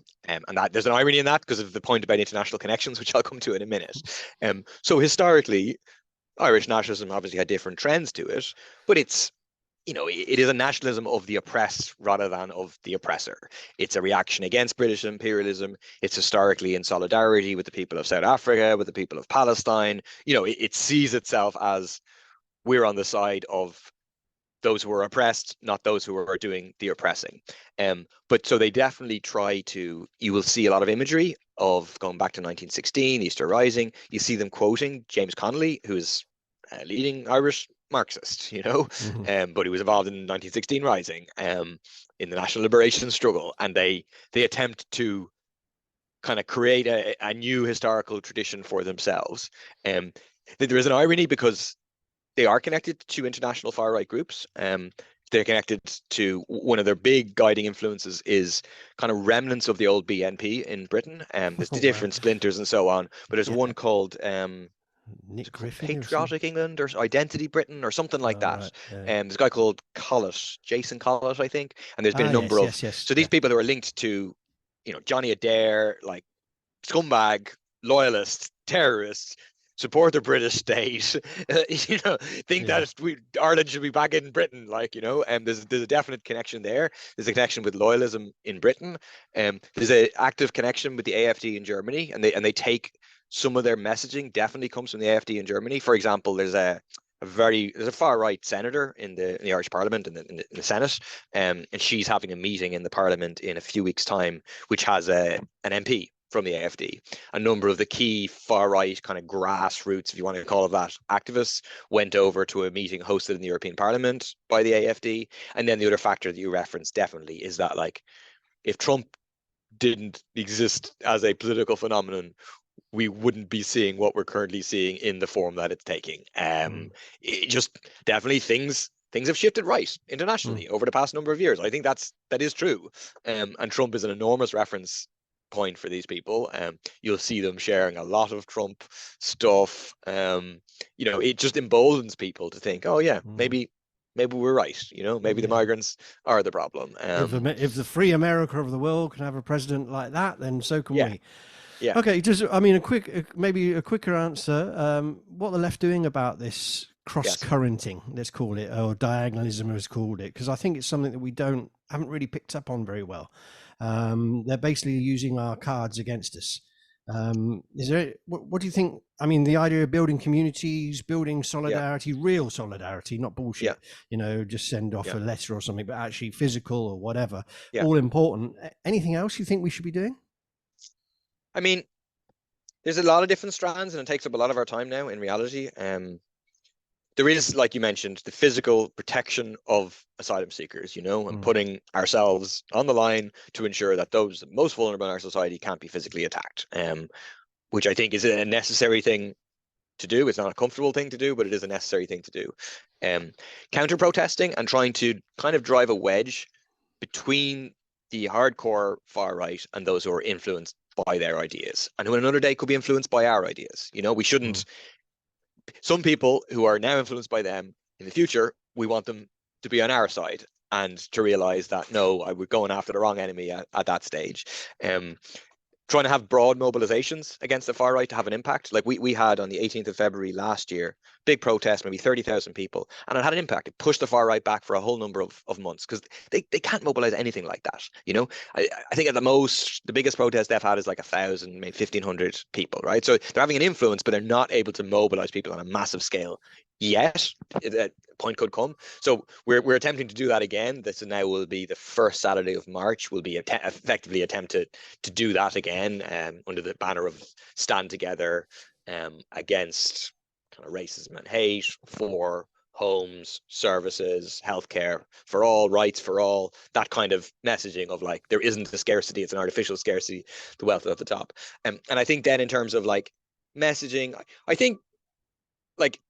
that there's an irony in that because of the point about international connections, which I'll come to in a minute. So historically, Irish nationalism obviously had different trends to it, but it's it is a nationalism of the oppressed rather than of the oppressor. It's a reaction against British imperialism. It's historically in solidarity with the people of South Africa, with the people of Palestine. It sees itself as, we're on the side of those who are oppressed, not those who are doing the oppressing. But so they definitely try to, you will see a lot of imagery of going back to 1916, Easter Rising. You see them quoting James Connolly, who is a leading Irish Marxist, but he was involved in 1916 Rising, in the national liberation struggle, and they attempt to kind of create a new historical tradition for themselves. There is an irony because they are connected to international far right groups. They're connected to, one of their big guiding influences is kind of remnants of the old BNP in Britain. There's different splinters and so on, but there's one called Nick Griffin, Patriotic England or Identity Britain or something like that. Right, there's a guy called Collett, Jason Collett, I think, and there's been a number of so these people who are linked to Johnny Adair, like scumbag, loyalists, terrorists, support the British state, think that Ireland should be back in Britain, and there's a definite connection there. There's a connection with loyalism in Britain. There's an active connection with the AfD in Germany, and they take some of their messaging definitely comes from the AfD in Germany. For example, there's a far right senator in the Irish Parliament, in the Senate, and she's having a meeting in the Parliament in a few weeks' time, which has an MP from the AfD. A number of the key far right kind of grassroots, if you want to call it that, activists went over to a meeting hosted in the European Parliament by the AfD. And then the other factor that you referenced definitely is that, like, if Trump didn't exist as a political phenomenon, we wouldn't be seeing what we're currently seeing in the form that it's taking. It just definitely things have shifted right internationally over the past number of years. I think that is true. And Trump is an enormous reference point for these people. You'll see them sharing a lot of Trump stuff. It just emboldens people to think, oh yeah, maybe we're right. Maybe the migrants are the problem. If the free America of the world can have a president like that, then so can we. Yeah. Okay. Maybe a quicker answer. What are the left doing about this cross-currenting, let's call it, or diagonalism has called it, because I think it's something that we haven't really picked up on very well. They're basically using our cards against us. What do you think? I mean, the idea of building communities, building solidarity, real solidarity, not bullshit, just send off a letter or something, but actually physical or whatever, all important. Anything else you think we should be doing? I mean, there's a lot of different strands, and it takes up a lot of our time now in reality. There is, like you mentioned, the physical protection of asylum seekers, and putting ourselves on the line to ensure that those most vulnerable in our society can't be physically attacked, which I think is a necessary thing to do. It's not a comfortable thing to do, but it is a necessary thing to do. Counter-protesting and trying to kind of drive a wedge between the hardcore far right and those who are influenced by their ideas, and who another day could be influenced by our ideas. We shouldn't... Some people who are now influenced by them in the future, we want them to be on our side and to realize that, no, I was going after the wrong enemy at that stage. Trying to have broad mobilizations against the far right to have an impact. Like we had on the 18th of February last year, big protest, maybe 30,000 people, and it had an impact. It pushed the far right back for a whole number of months, because they can't mobilize anything like that. I think at the most, the biggest protest they've had is like 1,000, maybe 1,500 people, right? So they're having an influence, but they're not able to mobilize people on a massive scale yet. That point could come. So we're attempting to do that again. This now will be the first Saturday of March. Will be effectively attempted to do that again, under the banner of Stand Together against kind of racism and hate, for homes, services, healthcare for all, rights for all, that kind of messaging of like, there isn't a scarcity, it's an artificial scarcity, the wealth at the top. And I think then in terms of like messaging, I think like,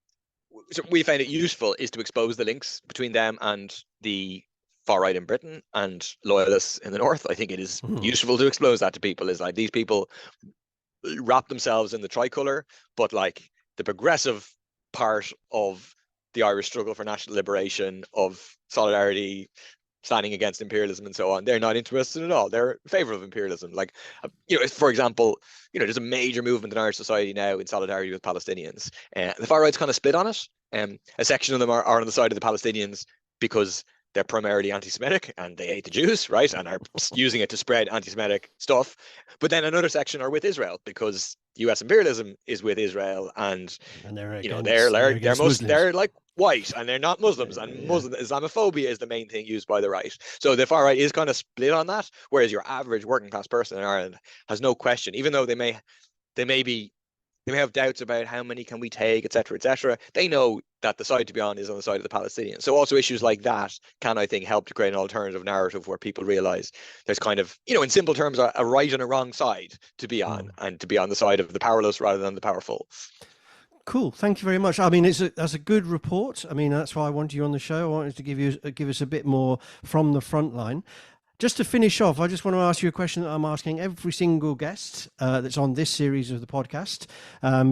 so we find it useful is to expose the links between them and the far right in Britain and loyalists in the north. I think it is useful to expose that to people. Is like, these people wrap themselves in the tricolour, but like the progressive part of the Irish struggle for national liberation, of solidarity, standing against imperialism and so on, they're not interested at all. They're in favor of imperialism. Like, for example, there's a major movement in Irish society now in solidarity with Palestinians. The far right's kind of split on it. A section of them are on the side of the Palestinians because they're primarily anti-Semitic and they hate the Jews, right? And are using it to spread anti-Semitic stuff. But then another section are with Israel because US imperialism is with Israel, and they're they're like white and they're not Muslims, and Muslim Islamophobia is the main thing used by the right. So the far right is kind of split on that, whereas your average working class person in Ireland has no question, even though they may have doubts about how many can we take, etc., etc. They know that the side to be on is on the side of the Palestinians. So also issues like that can, I think, help to create an alternative narrative where people realize there's kind of, in simple terms, a right and a wrong side to be on, and to be on the side of the powerless rather than the powerful. Cool. Thank you very much. I mean, that's a good report. I mean, that's why I wanted you on the show. I wanted to give us a bit more from the front line. Just to finish off, I just want to ask you a question that I'm asking every single guest that's on this series of the podcast,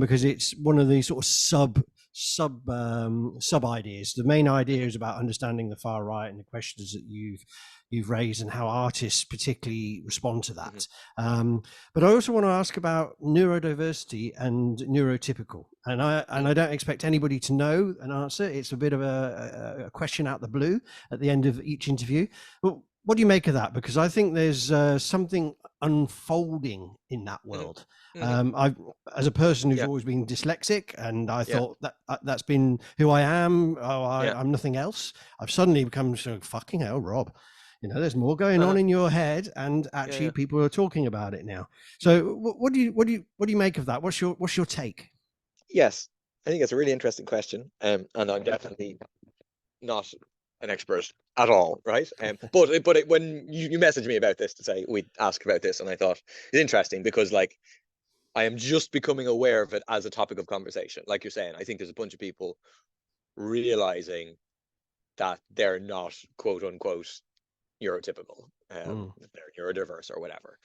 because it's one of the sort of sub ideas. The main idea is about understanding the far right and the questions that you've raised and how artists particularly respond to that. But I also want to ask about neurodiversity and neurotypical. And I don't expect anybody to know an answer. It's a bit of a question out the blue at the end of each interview. But what do you make of that? Because I think there's something unfolding in that world. As a person who's always been dyslexic, and I thought that's been who I am. I'm nothing else. I've suddenly become so fucking hell, Rob. There's more going on in your head, and actually people are talking about it now. So what do you make of that? What's your take? Yes, I think it's a really interesting question, and I'm definitely not an expert at all, right? But when you messaged me about this to say we'd ask about this, and I thought it's interesting because like I am just becoming aware of it as a topic of conversation. Like you're saying, I think there's a bunch of people realizing that they're not quote unquote neurotypical, they're neurodiverse or whatever.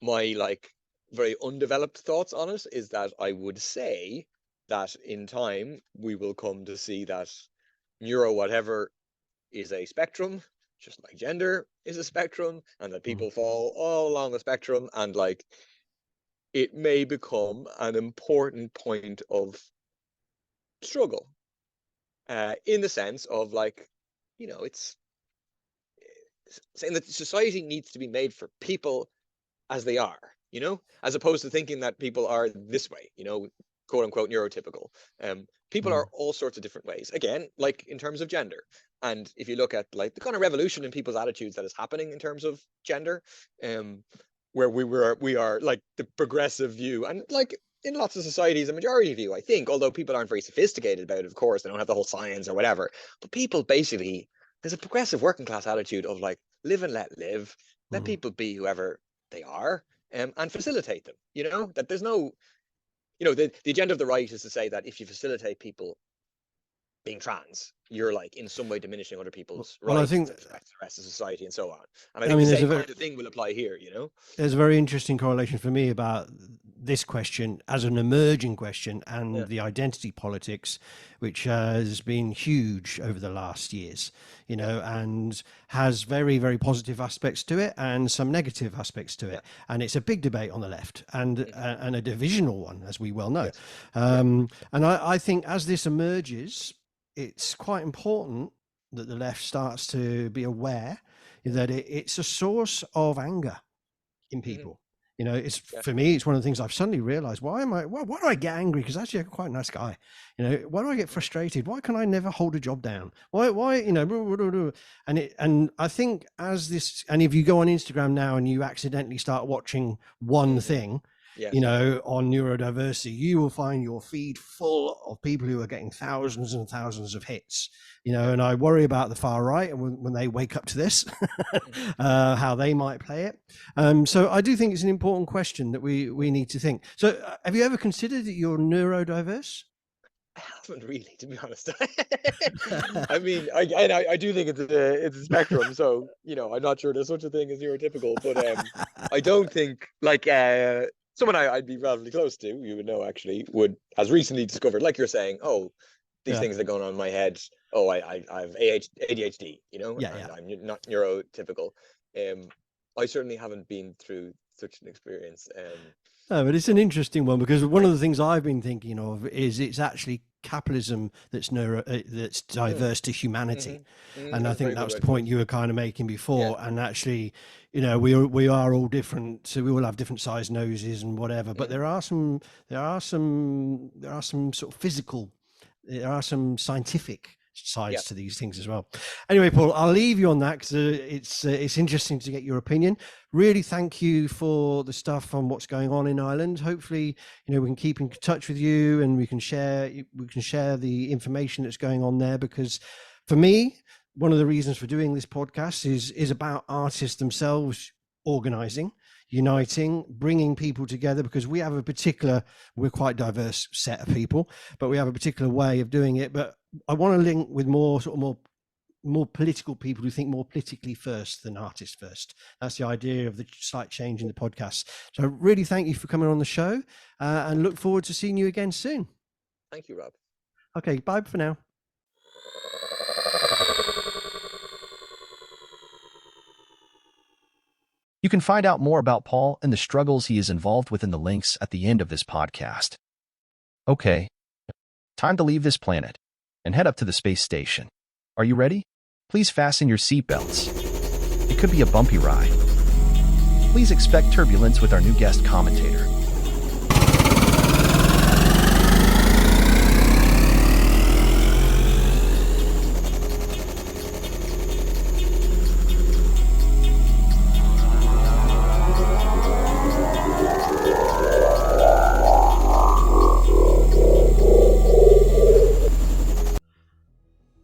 My like very undeveloped thoughts on it is that I would say that in time we will come to see that neuro whatever is a spectrum, just like gender is a spectrum, and that people fall all along the spectrum, and like it may become an important point of struggle, in the sense of, like, it's saying that society needs to be made for people as they are, as opposed to thinking that people are this way, quote unquote neurotypical. People are all sorts of different ways. Again, like in terms of gender. And if you look at like the kind of revolution in people's attitudes that is happening in terms of gender, where we are like the progressive view, and like in lots of societies, a majority view, I think, although people aren't very sophisticated about it, of course, they don't have the whole science or whatever. But people basically, there's a progressive working class attitude of like live and let live, let people be whoever they are, and facilitate them. That there's no, the agenda of the right is to say that if you facilitate people being trans, you're like in some way diminishing other people's rights, I think to the rest of society and so on. And I think the same kind of thing will apply here. There's a very interesting correlation for me about this question as an emerging question and the identity politics, which has been huge over the last years, and has very, very positive aspects to it and some negative aspects to it. And it's a big debate on the left and a divisional one, as we well know. And I think as this emerges, it's quite important that the left starts to be aware that it's a source of anger in people. It's for me, it's one of the things I've suddenly realized. Why do I get angry? Because actually I'm quite a nice guy. Why do I get frustrated? Why can I never hold a job down? Why and I think as this, and if you go on Instagram now and you accidentally start watching one thing, on neurodiversity, you will find your feed full of people who are getting thousands and thousands of hits, and I worry about the far right and when they wake up to this, how they might play it. So I do think it's an important question that we need to think. So have you ever considered that you're neurodiverse? I haven't really, to be honest. I mean, I do think it's a spectrum. So, I'm not sure there's such a thing as neurotypical, but I don't think like someone I'd be relatively close to, you would know actually, has recently discovered, like you're saying, these things that are going on in my head. I have ADHD, I'm not neurotypical. I certainly haven't been through such an experience. No, but it's an interesting one because one of the things I've been thinking of is it's actually capitalism that's diverse to humanity, and I think that was the point you were kind of making before. And actually, we are all different, so we all have different sized noses and whatever. But there are some sort of physical, there are some scientific sides to these things as well. Anyway, Paul, I'll leave you on that because it's interesting to get your opinion. Really thank you for the stuff on what's going on in Ireland. Hopefully, we can keep in touch with you and we can share the information that's going on there, because for me, one of the reasons for doing this podcast is about artists themselves organizing, uniting, bringing people together, because we're quite diverse set of people, but we have a particular way of doing it. But I want to link with more political people who think more politically first than artists first. That's the idea of the slight change in the podcast. So really thank you for coming on the show, and look forward to seeing you again soon. Thank you, Rob. Okay, bye for now. You can find out more about Paul and the struggles he is involved with in the links at the end of this podcast. Okay, time to leave this planet and head up to the space station. Are you ready? Please fasten your seatbelts. It could be a bumpy ride. Please expect turbulence with our new guest commentator.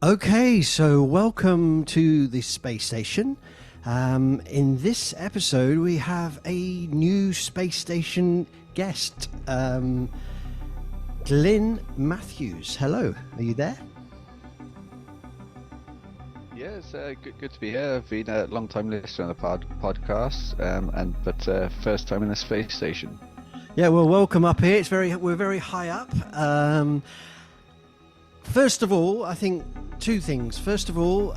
Okay, so welcome to the space station. In this episode, we have a new space station guest, Glyn Matthews. Hello, are you there? Yes, good to be here. I've been a long-time listener on the podcast, but first time in the space station. Yeah, well, welcome up here. We're very high up. First of all, I think two things. First of all,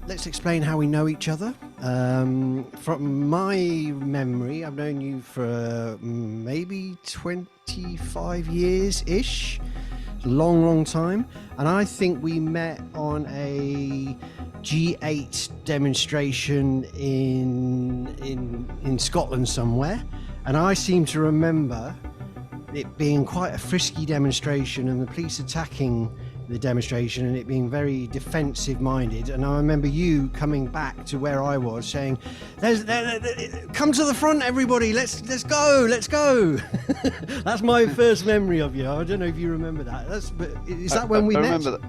let's explain how we know each other. From my memory, I've known you for maybe 25 years-ish. long time, and I think we met on a G8 demonstration in Scotland somewhere, and I seem to remember it being quite a frisky demonstration and the police attacking the demonstration and it being very defensive minded. And I remember you coming back to where I was saying, come to the front, everybody, let's go. That's my first memory of you. I don't know if you remember that. Is that when we met? I remember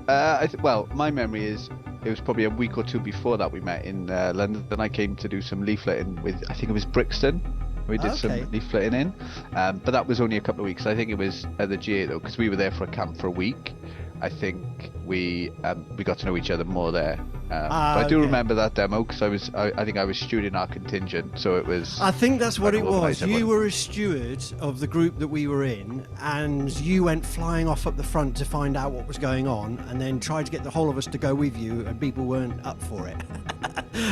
that. Well, my memory is it was probably a week or two before that we met in London. Then I came to do some leafleting with, I think it was Brixton. We did some leafleting in, but that was only a couple of weeks. I think it was at the GA though, because we were there for a camp for a week. I think we got to know each other more there. But I do remember that demo because I think I was steward in our contingent, so it was. I think that's what it was. You were a steward of the group that we were in, and you went flying off up the front to find out what was going on, and then tried to get the whole of us to go with you, and people weren't up for it.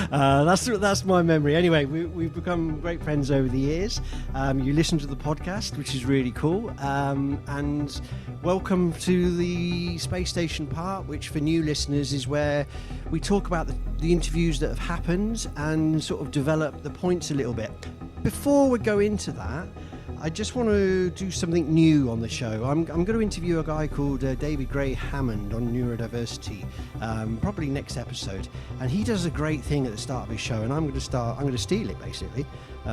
That's my memory. Anyway, we've become great friends over the years. You listen to the podcast, which is really cool, and welcome to the space station part, which for new listeners is where we talk about the interviews that have happened and sort of develop the points a little bit. Before we go into that, I just want to do something new on the show. I'm going to interview a guy called David Gray Hammond on neurodiversity, probably next episode. And he does a great thing at the start of his show, and I'm going to steal it basically.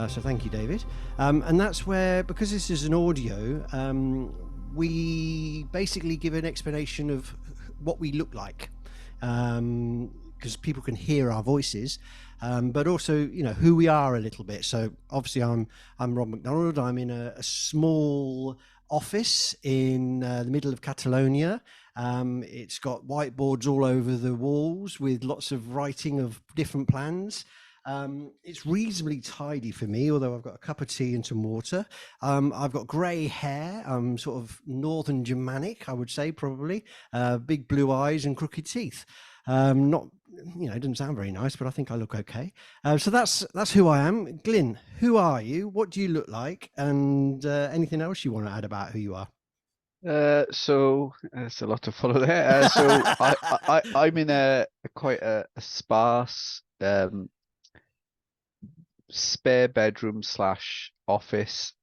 So thank you, David. And that's where, because this is an audio, we basically give an explanation of what we look like, because people can hear our voices. But also, who we are a little bit. So obviously I'm Rob McDonald. I'm in a small office in the middle of Catalonia. It's got whiteboards all over the walls with lots of writing of different plans. It's reasonably tidy for me, although I've got a cup of tea and some water. I've got grey hair. I'm sort of Northern Germanic, I would say, probably. Big blue eyes and crooked teeth. Not, it doesn't sound very nice, but I think I look okay. So that's who I am. Glyn, who are you? What do you look like? And anything else you want to add about who you are? So there's a lot to follow there. So I'm in quite a sparse spare bedroom / office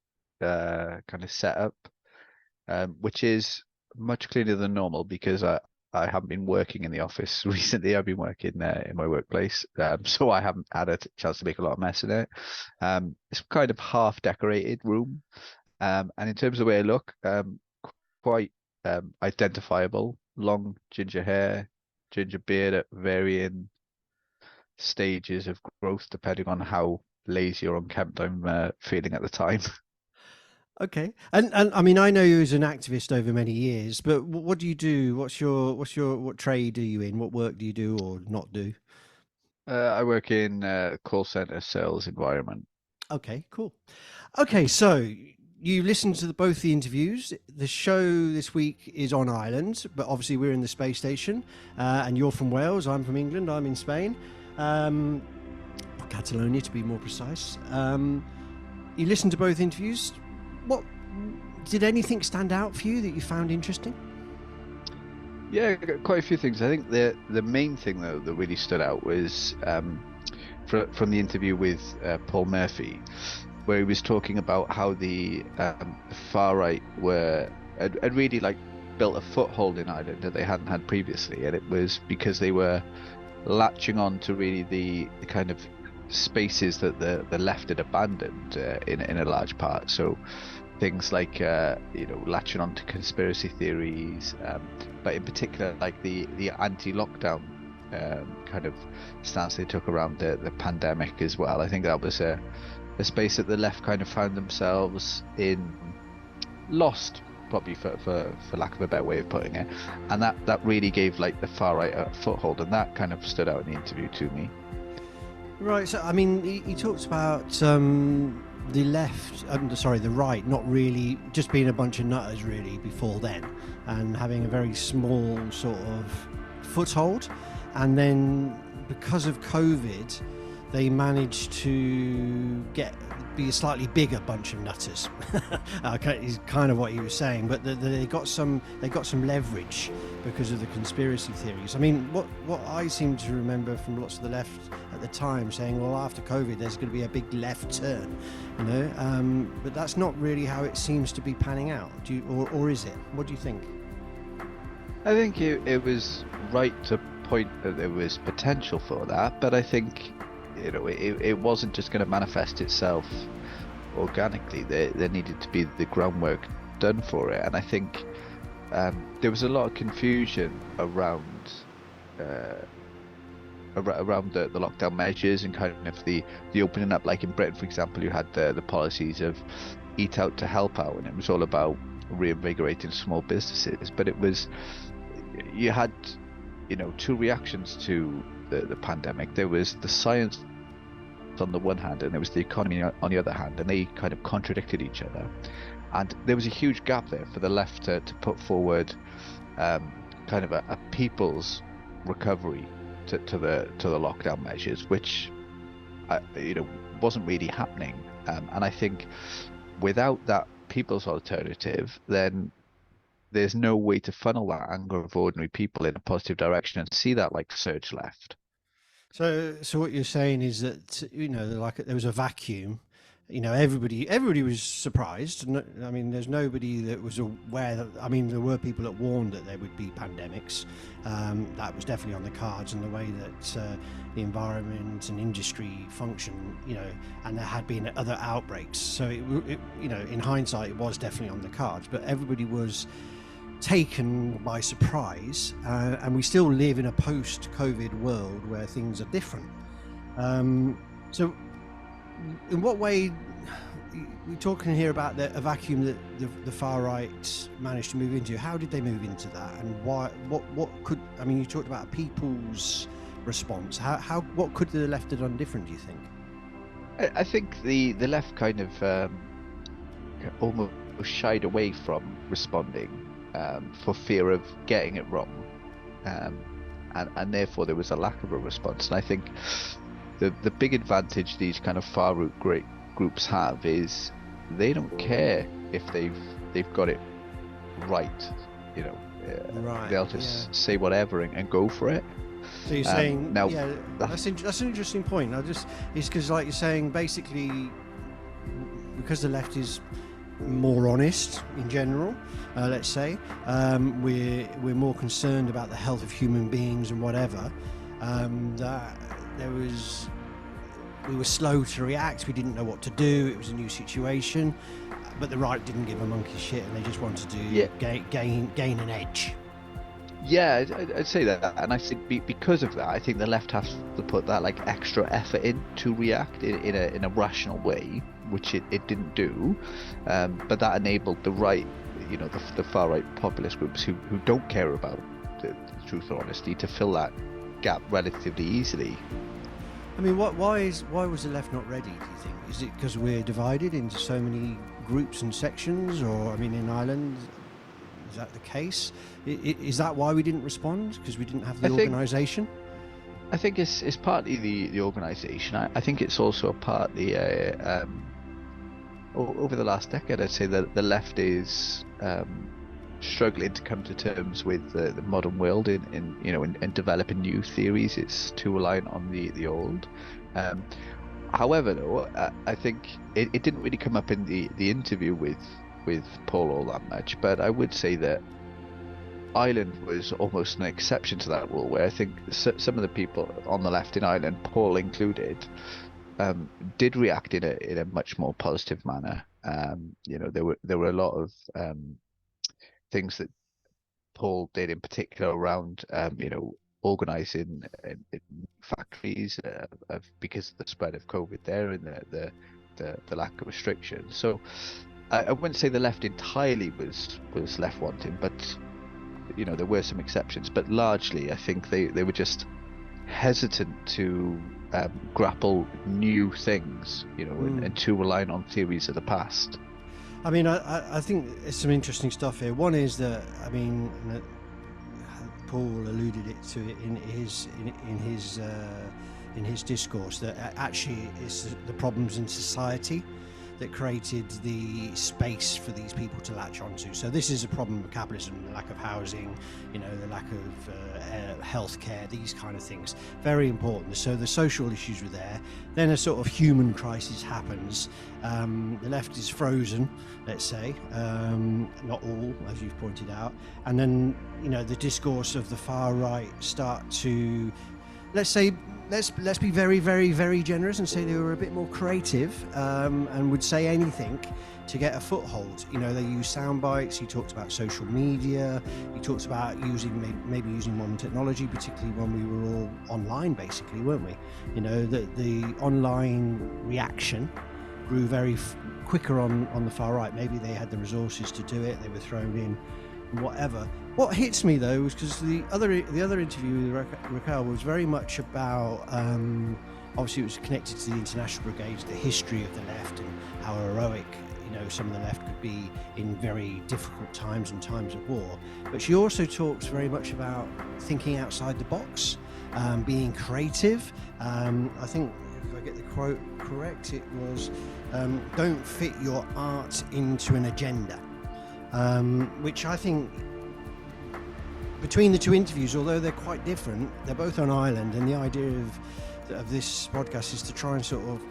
kind of setup, which is much cleaner than normal because I haven't been working in the office recently. I've been working in my workplace, so I haven't had a chance to make a lot of mess in it. It's kind of half decorated room, and in terms of the way I look, quite identifiable. Long ginger hair, ginger beard at varying stages of growth depending on how lazy or unkempt I'm feeling at the time. Okay, and I mean, I know you as an activist over many years, but what do you do? What trade are you in? What work do you do or not do? I work in call center sales environment. Okay, cool. Okay, so you listened to both the interviews. The show this week is on Ireland, but obviously we're in the space station, and you're from Wales. I'm from England. I'm in Spain, Catalonia to be more precise. You listened to both interviews. What did anything stand out for you that you found interesting? Yeah, quite a few things. I think the main thing though that really stood out was from the interview with Paul Murphy, where he was talking about how the far right had really built a foothold in Ireland that they hadn't had previously, and it was because they were latching on to really the kind of spaces that the left had abandoned in a large part. So things like latching on to conspiracy theories, but in particular the anti-lockdown kind of stance they took around the pandemic as well. I think that was a space that the left kind of found themselves in, lost probably for lack of a better way of putting it, and that really gave the far right a foothold, and that kind of stood out in the interview to me. Right, so I mean, he talks about the right not really, just being a bunch of nutters really before then, and having a very small sort of foothold, and then because of COVID, they managed to be a slightly bigger bunch of nutters. Is kind of what he was saying, but they got some leverage because of the conspiracy theories. I mean, what I seem to remember from lots of the left at the time saying, well, after COVID, there's going to be a big left turn, you know. But that's not really how it seems to be panning out. Or is it? What do you think? I think it was right to point that there was potential for that, but I think, you know, it wasn't just going to manifest itself organically. There needed to be the groundwork done for it, and I think there was a lot of confusion around the lockdown measures and kind of the opening up. Like in Britain, for example, you had the policies of eat out to help out, and it was all about reinvigorating small businesses. But you had, you know, two reactions to the pandemic. There was the science on the one hand, and there was the economy on the other hand, and they kind of contradicted each other. And there was a huge gap there for the left to put forward kind of a people's recovery to the lockdown measures, which you know, wasn't really happening. And I think without that people's alternative, then there's no way to funnel that anger of ordinary people in a positive direction and see that like surge left. So what you're saying is that, you know, like there was a vacuum. You know, everybody was surprised. I mean, there's nobody that was aware that. I mean, there were people that warned that there would be pandemics. That was definitely on the cards, and the way that the environment and industry function, you know, and there had been other outbreaks. So it, you know, in hindsight, it was definitely on the cards. But everybody was taken by surprise, and we still live in a post-COVID world where things are different. So in what way, we're talking here about a vacuum that the far right managed to move into. How did they move into that, and why? What could, I mean, you talked about a people's response. What could the left have done different, do you think? I think the left kind of almost shied away from responding for fear of getting it wrong, and therefore there was a lack of a response. And I think the big advantage these kind of far right groups have is they don't care if they've got it right, you know. Right, they'll just say whatever and go for it. So you're saying, now, yeah, that's an interesting point. It's because, like you're saying, basically, because the left is more honest in general, let's say, we're more concerned about the health of human beings and whatever. That we were slow to react. We didn't know what to do. It was a new situation, but the right didn't give a monkey shit, and they just wanted to gain an edge. Yeah, I'd say that, and I think because of that, I think the left has to put that like extra effort in to react in a rational way, which it didn't do, but that enabled the right, you know, the far right populist groups who don't care about the truth or honesty to fill that gap relatively easily. I mean, why was the left not ready, do you think? Is it because we're divided into so many groups and sections, or, I mean, in Ireland, is that the case? Is that why we didn't respond? Because we didn't have the organisation? I think it's partly the organisation. I think it's also partly over the last decade, I'd say that the left is struggling to come to terms with the modern world in developing new theories. It's too reliant on the old. However, though, I think it didn't really come up in the interview with Paul all that much, but I would say that Ireland was almost an exception to that rule, where I think some of the people on the left in Ireland, Paul included, did react in a much more positive manner. You know, there were a lot of things that Paul did in particular around you know, organising in factories because of the spread of COVID there and the lack of restrictions. So I wouldn't say the left entirely was left wanting, but you know, there were some exceptions. But largely, I think they were just hesitant to grapple new things, you know, and too reliant on theories of the past. I mean, I think there's some interesting stuff here. One is that, I mean, Paul alluded to it in his in his discourse that actually it's the problems in society that created the space for these people to latch onto. So this is a problem of capitalism, the lack of housing, the lack of healthcare, these kind of things. Very important. So the social issues were there. Then a sort of human crisis happens. The left is frozen, let's say, not all, as you've pointed out. And then, the discourse of the far right start to, let's be very, very, very generous and say they were a bit more creative and would say anything to get a foothold. They use sound bites. He talked about social media. He talks about maybe using modern technology, particularly when we were all online, basically, weren't we? That the online reaction grew very quicker on the far right. Maybe they had the resources to do it. They were thrown in, whatever. What hits me though is because the other interview with Raquel was very much about obviously it was connected to the International Brigade, the history of the left and how heroic some of the left could be in very difficult times and times of war. But she also talks very much about thinking outside the box, being creative. I think if I get the quote correct, it was don't fit your art into an agenda, which I think between the two interviews, although they're quite different, they're both on Ireland, and the idea of this podcast is to try and sort of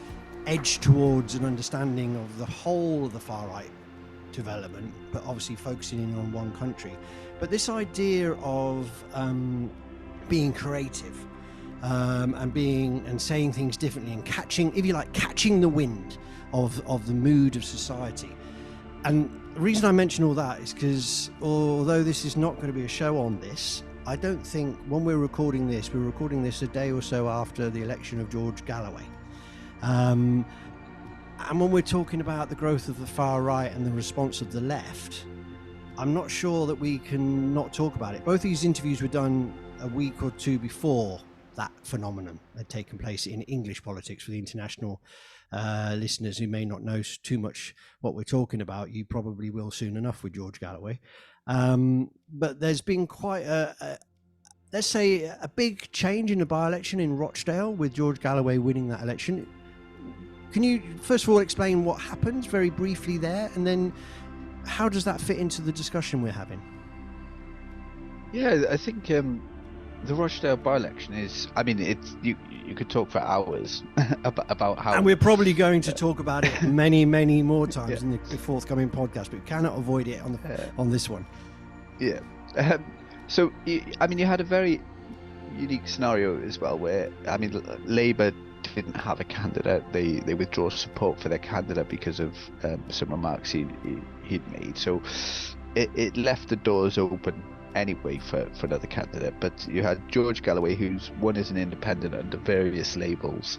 edge towards an understanding of the whole of the far right development, but obviously focusing in on one country. But this idea of being creative and saying things differently and catching the wind of the mood of society. And the reason I mention all that is because although this is not going to be a show on this, I don't think when we're recording this a day or so after the election of George Galloway. And when we're talking about the growth of the far right and the response of the left, I'm not sure that we can not talk about it. Both these interviews were done a week or two before that phenomenon had taken place in English politics. For the international listeners who may not know too much what we're talking about, you probably will soon enough with George Galloway. But there's been quite let's say a big change in the by-election in Rochdale with George Galloway winning that election. Can you first of all explain what happened very briefly there, and then how does that fit into the discussion we're having? Yeah, I think the Rochdale by-election is, you could talk for hours about how... And we're probably going to talk about it many, many more times in the forthcoming podcast, but we cannot avoid it on this one. Yeah. So, you had a very unique scenario as well where, Labour didn't have a candidate. They withdraw support for their candidate because of some remarks he'd made. So it left the doors open anyway for another candidate. But you had George Galloway, who's won as an independent under various labels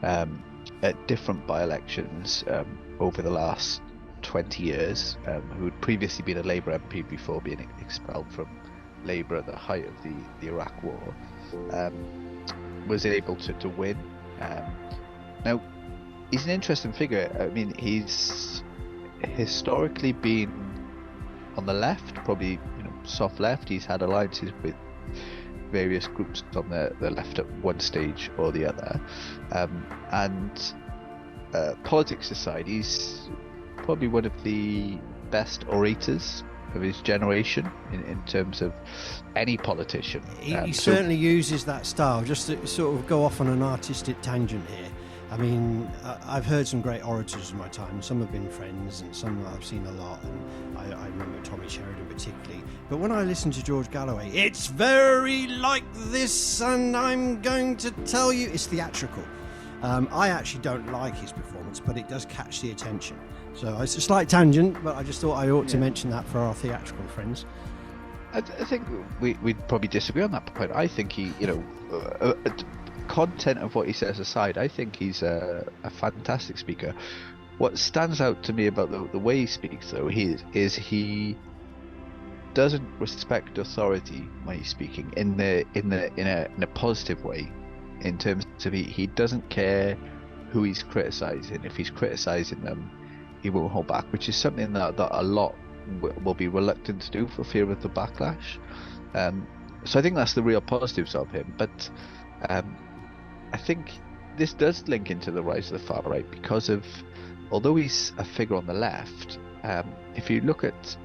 at different by-elections over the last 20 years, who had previously been a Labour MP before being expelled from Labour at the height of the Iraq War, was able to win. Now, he's an interesting figure. He's historically been on the left, probably soft left. He's had alliances with various groups on the left at one stage or the other, and politics aside, he's probably one of the best orators of his generation in terms of any politician. He certainly uses that style. Just to sort of go off on an artistic tangent here, I've heard some great orators in my time. Some have been friends and some I've seen a lot, and I remember Tommy Sheridan particularly. But when I listen to George Galloway, it's very like this, and I'm going to tell you, it's theatrical. I actually don't like his performance, but it does catch the attention. So it's a slight tangent, but I just thought I ought to mention that for our theatrical friends. I think we'd probably disagree on that point. I think he, content of what he says aside, I think he's a fantastic speaker. What stands out to me about the way he speaks, though, is he doesn't respect authority when he's speaking in a positive way. In terms of he doesn't care who he's criticising. If he's criticising them, he won't hold back, which is something that a lot will be reluctant to do for fear of the backlash. So I think that's the real positives of him. But I think this does link into the rise of the far right because of, although he's a figure on the left, if you look at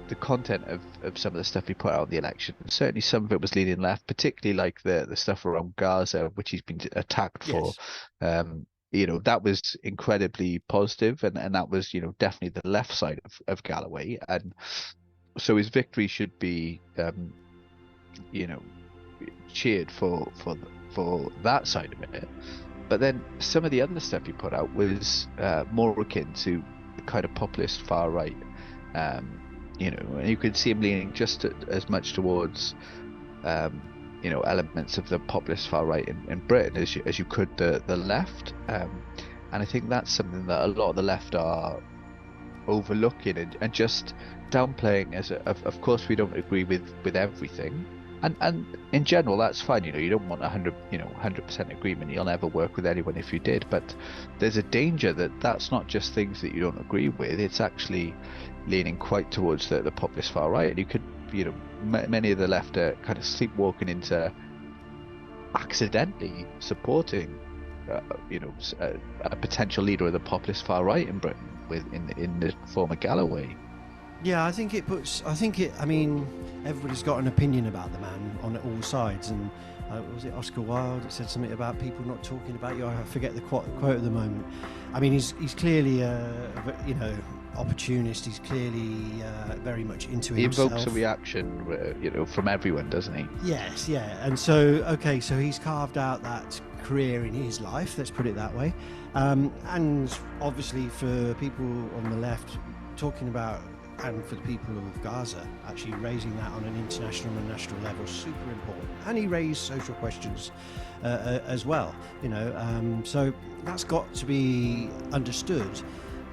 the content of some of the stuff he put out on the election, certainly some of it was leaning left, particularly like the stuff around Gaza, which he's been attacked for. That was incredibly positive, and that was, definitely the left side of Galloway. And so his victory should be, cheered for that side of it. But then some of the other stuff he put out was more akin to the kind of populist far right. And you could see him leaning just as much towards, elements of the populist far right in Britain as you could the left. And I think that's something that a lot of the left are overlooking and just downplaying as of course we don't agree with everything. And in general, that's fine. You don't want 100% agreement. You'll never work with anyone if you did. But there's a danger that that's not just things that you don't agree with. It's actually leaning quite towards the populist far right. And you could, many of the left are kind of sleepwalking into accidentally supporting, a potential leader of the populist far right in Britain in the form of Galloway. Yeah, I mean, everybody's got an opinion about the man on all sides, and was it Oscar Wilde that said something about people not talking about you? I forget the quote at the moment. I mean, he's clearly opportunist. He's clearly very much into himself. He evokes a reaction, from everyone, doesn't he? Yes, yeah. And so he's carved out that career in his life, let's put it that way. And obviously for people on the left talking about, and for the people of Gaza, actually raising that on an international and national level, super important. And he raised social questions as well, so that's got to be understood.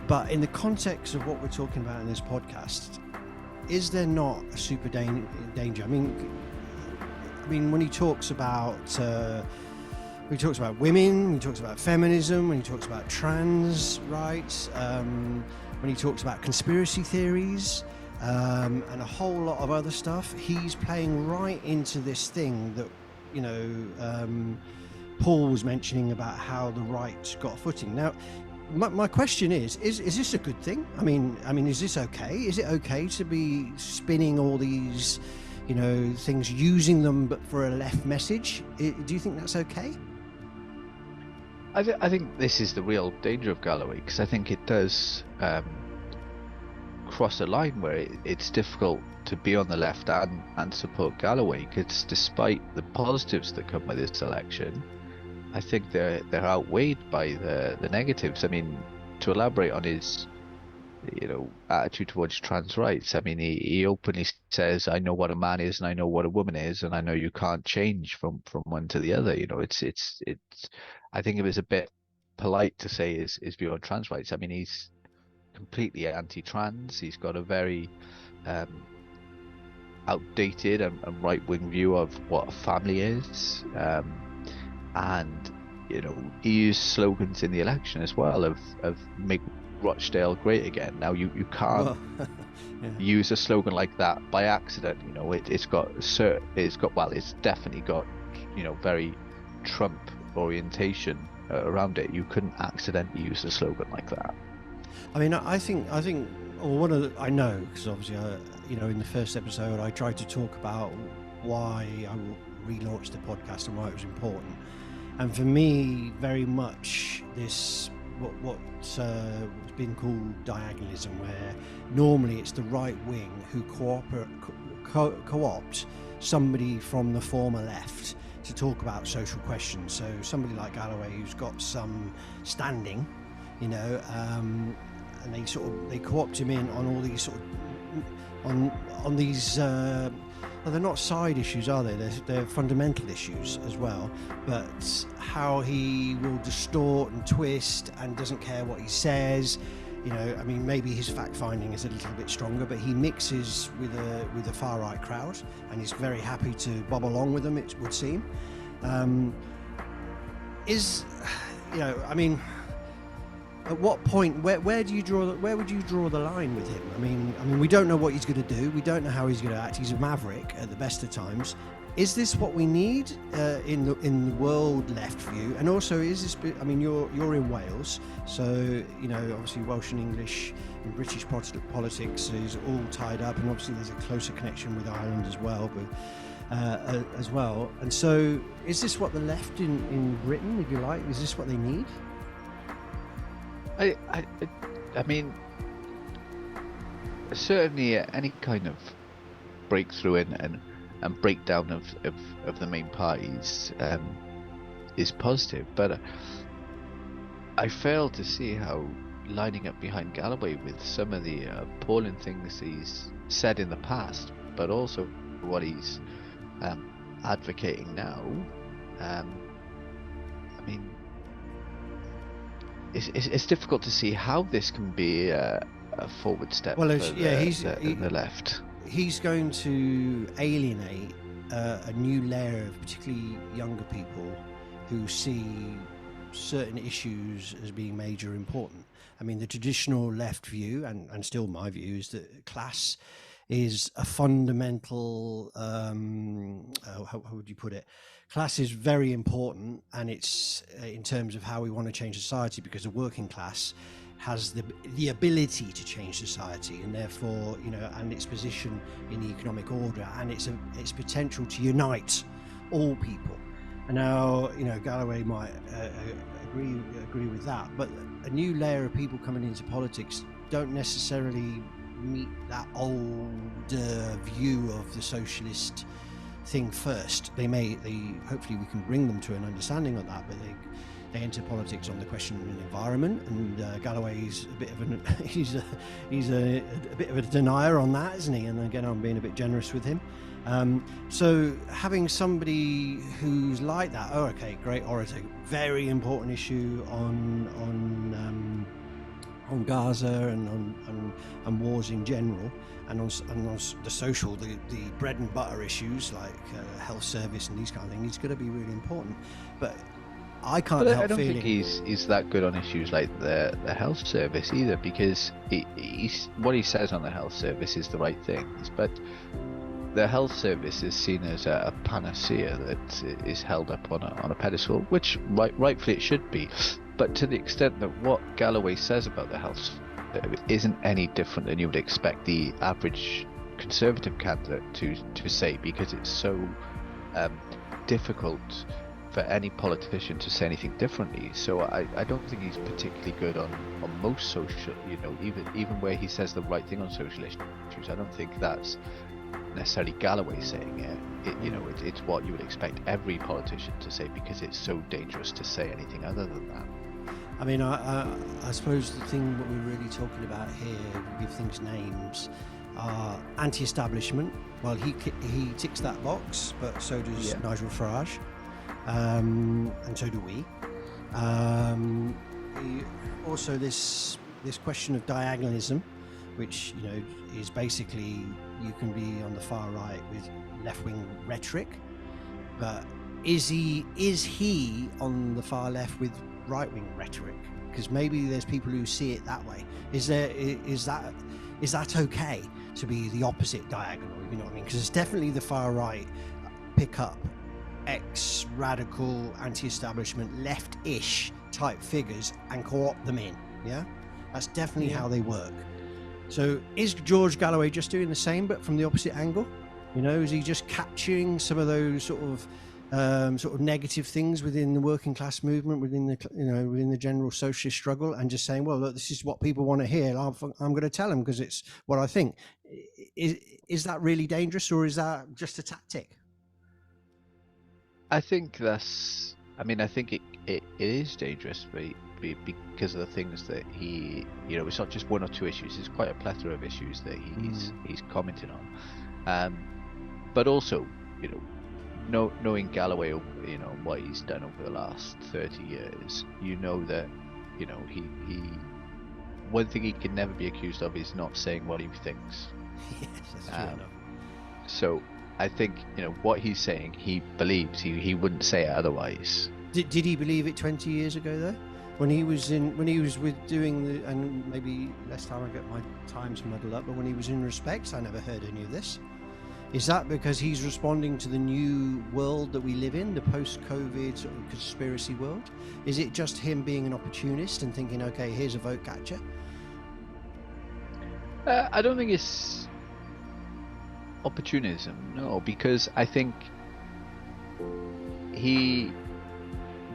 But in the context of what we're talking about in this podcast, is there not a super danger? I mean, when he talks about women, when he talks about feminism, when he talks about trans rights, when he talks about conspiracy theories, and a whole lot of other stuff, he's playing right into this thing that, Paul was mentioning about how the right got a footing. Now, my question is this a good thing? I mean, is this okay? Is it okay to be spinning all these, things, using them but for a left message? Do you think that's okay? I think this is the real danger of Galloway, because I think it does cross a line where it's difficult to be on the left and support Galloway, because despite the positives that come with this election, I think they're outweighed by the negatives. I mean, to elaborate on his attitude towards trans rights, I mean, he openly says, I know what a man is and I know what a woman is, and I know you can't change from one to the other. It's I think it was a bit polite to say his view on trans rights. I mean, he's completely anti-trans. He's got a very outdated and right-wing view of what a family is, and he used slogans in the election as well of make Rochdale great again. Now you can't use a slogan like that by accident. It's definitely got very Trump orientation around it. You couldn't accidentally use a slogan like that. I mean, I think I know, because obviously in the first episode I tried to talk about why I relaunched the podcast and why it was important. And for me, very much this what's been called diagonalism, where normally it's the right wing who co-opt somebody from the former left to talk about social questions. So somebody like Galloway, who's got some standing, and they co-opt him in on all these on these. Well, they're not side issues, are they? They're fundamental issues as well. But how he will distort and twist and doesn't care what he says. Maybe his fact finding is a little bit stronger, but he mixes with a far right crowd, and he's very happy to bob along with them, it would seem. At what point, where would you draw the line with him? I mean, we don't know what he's going to do. We don't know how he's going to act. He's a maverick at the best of times. is this what we need in the world left view? And also, is this? I mean, you're in Wales, so obviously Welsh and English and British politics is all tied up, and obviously there's a closer connection with Ireland as well. And so, is this what the left in Britain, if you like, is this what they need? I mean, certainly any kind of breakthrough and breakdown of the main parties is positive, but I fail to see how lining up behind Galloway with some of the appalling things he's said in the past, but also what he's advocating now. I mean, it's difficult to see how this can be a forward step for the left. He's going to alienate a new layer of particularly younger people who see certain issues as being major important. I mean, the traditional left view, and still my view, is that class is a fundamental, how would you put it? Class is very important, and it's in terms of how we want to change society, because the working class has the ability to change society, and therefore, and its position in the economic order, and its potential to unite all people. And now, Galloway might agree with that, but a new layer of people coming into politics don't necessarily meet that older view of the socialist thing first. Hopefully we can bring them to an understanding of that, but they enter politics on the question of the environment, and Galloway's a bit of he's a bit of a denier on that, isn't he? And again, I'm being a bit generous with him. So having somebody who's like that, great orator, very important issue on Gaza and wars in general, and on the social, the bread and butter issues like health service and these kind of things. It's going to be really important, but I can't help feeling. I don't think he's that good on issues like the health service either, because he's what he says on the health service is the right things, but the health service is seen as a panacea that is held up on a pedestal, which rightfully it should be. But to the extent that what Galloway says about the health service isn't any different than you would expect the average Conservative candidate to say, because it's so difficult for any politician to say anything differently. So I don't think he's particularly good on most social, even where he says the right thing on social issues. I don't think that's necessarily Galloway saying it. It's what you would expect every politician to say, because it's so dangerous to say anything other than that. I mean, I suppose the thing what we're really talking about here, we give things names, are anti-establishment. Well, he ticks that box, but so does Nigel Farage, and so do we. Also, this question of diagonalism, which is basically, you can be on the far right with left-wing rhetoric, but is he on the far left with right-wing rhetoric? Because maybe there's people who see it that way. Is that okay to be the opposite diagonal? You know what I mean? Because it's definitely the far right pick up ex-radical, anti-establishment, left-ish type figures and co-opt them in. Yeah, that's definitely how they work. So is George Galloway just doing the same but from the opposite angle? Is he just capturing some of those sort of negative things within the working class movement, within the general socialist struggle, and just saying, well, look, this is what people want to hear. I'm going to tell them because it's what I think. Is that really dangerous, or is that just a tactic? I think I think it is dangerous because of the things that he, it's not just one or two issues. It's quite a plethora of issues that he's commenting on. But also, knowing Galloway, what he's done over the last 30 years, that, he one thing he can never be accused of is not saying what he thinks. Yes, that's true enough. So I think, what he's saying, he believes. He wouldn't say it otherwise. Did he believe it 20 years ago, though? When he was with doing and maybe last time I get my times muddled up, but when he was in Respects, I never heard any of this. Is that because he's responding to the new world that we live in, the post-COVID sort of conspiracy world? Is it just him being an opportunist and thinking, okay, here's a vote catcher? I don't think it's opportunism, no, because I think he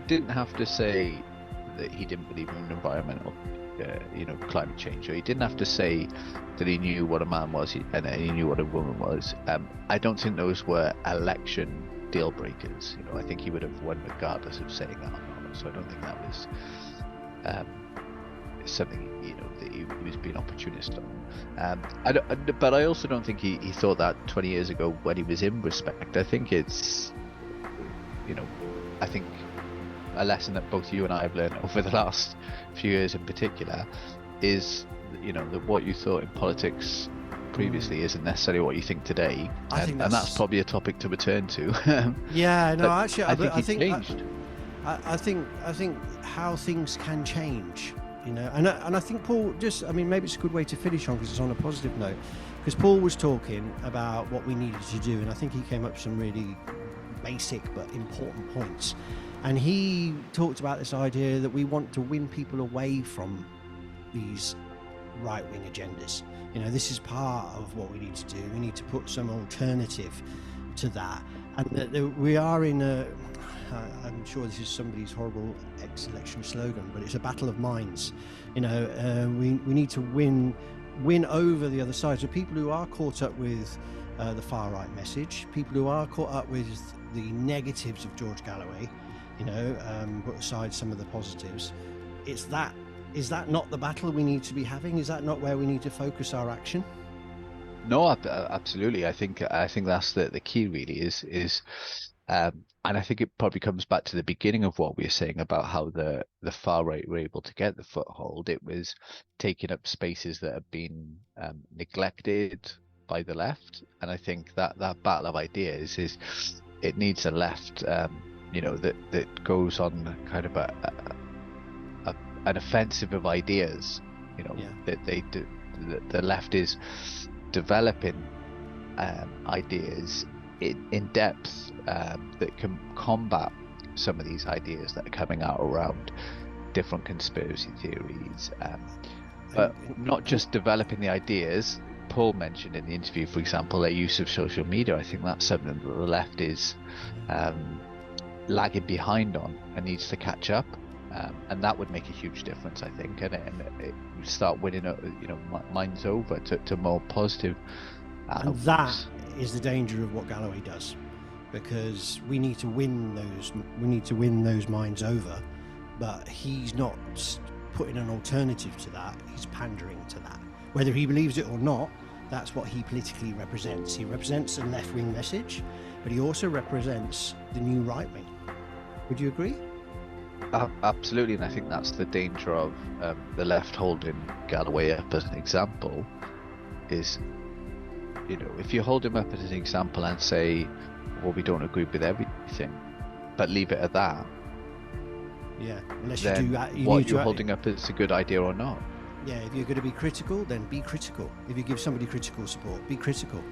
didn't have to say that he didn't believe in environmental, climate change, or he didn't have to say that he knew what a man was and he knew what a woman was. I don't think those were election deal breakers. I think he would have won regardless of saying that or not. So I don't think that was something that he was being opportunist on. But I also don't think he thought that 20 years ago when he was in Respect. I think it's I think a lesson that both you and I have learned over the last few years in particular is that what you thought in politics previously isn't necessarily what you think today, and that's probably a topic to return to. Yeah, no, actually, I think changed. I think how things can change, and I think Paul maybe it's a good way to finish on because it's on a positive note, because Paul was talking about what we needed to do, and I think he came up with some really basic but important points. And he talked about this idea that we want to win people away from these right-wing agendas. This is part of what we need to do. We need to put some alternative to that. And that we are in I'm sure this is somebody's horrible ex-election slogan, but it's a battle of minds. We need to win over the other side. So people who are caught up with the far-right message, people who are caught up with the negatives of George Galloway, put aside some of the positives. Is that not the battle we need to be having? Is that not where we need to focus our action? No, absolutely. I think that's the key really is and I think it probably comes back to the beginning of what we were saying about how the far right were able to get the foothold. It was taking up spaces that have been neglected by the left, and I think that battle of ideas it needs a left that goes on kind of an offensive of ideas, that the left is developing ideas in depth that can combat some of these ideas that are coming out around different conspiracy theories, but not just developing the ideas. Paul mentioned in the interview, for example, their use of social media. I think that's something that the left is lagging behind on and needs to catch up, and that would make a huge difference, I think, and it start winning minds over to more positive and that is the danger of what Galloway does, because we need to win those minds over, but he's not putting an alternative to that. He's pandering to that, whether he believes it or not. That's what he politically represents. He represents a left-wing message, but he also represents the new right-wing. Would you agree? Absolutely, and I think that's the danger of the left holding Galloway up as an example. Is, if you hold him up as an example and say, well, we don't agree with everything, but leave it at that. Yeah, unless then you do that, what you're holding up is a good idea or not. Yeah, if you're going to be critical, then be critical. If you give somebody critical support, be critical.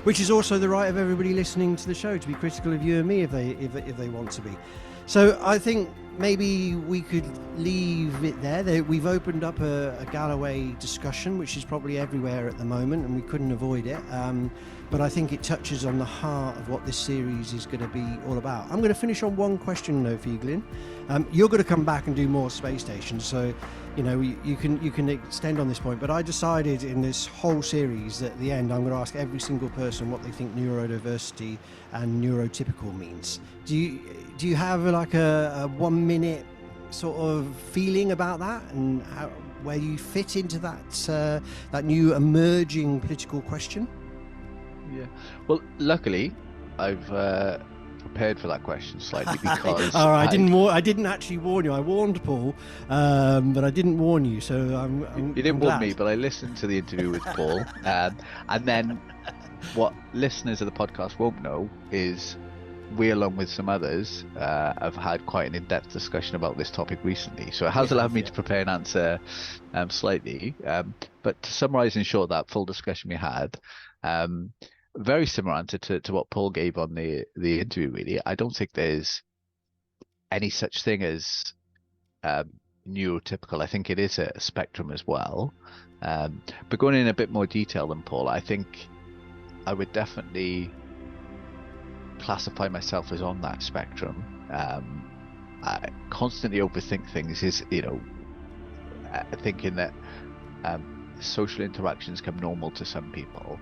Which is also the right of everybody listening to the show to be critical of you and me if they want to be. So I think maybe we could leave it there. We've opened up a Galloway discussion, which is probably everywhere at the moment, and we couldn't avoid it. But I think it touches on the heart of what this series is going to be all about. I'm going to finish on one question, though, for you, Glyn. You're going to come back and do more space stations, so you can extend on this point. But I decided in this whole series that at the end I'm going to ask every single person what they think neurodiversity and neurotypical means. Do you have like a 1 minute sort of feeling about that, and where you fit into that new emerging political question? Yeah. Well, luckily, I've prepared for that question slightly because. All right, I didn't actually warn you. I warned Paul, but I didn't warn you. So you didn't warn me, but I listened to the interview with Paul, and then what listeners of the podcast won't know is we, along with some others, have had quite an in-depth discussion about this topic recently. So it has allowed me to prepare an answer slightly. But to summarise in short that full discussion we had, Very similar answer to what Paul gave on the interview, really. I don't think there's any such thing as neurotypical. I think it is a spectrum as well. But going in a bit more detail than Paul, I think I would definitely classify myself as on that spectrum. I constantly overthink things, thinking that social interactions come normal to some people,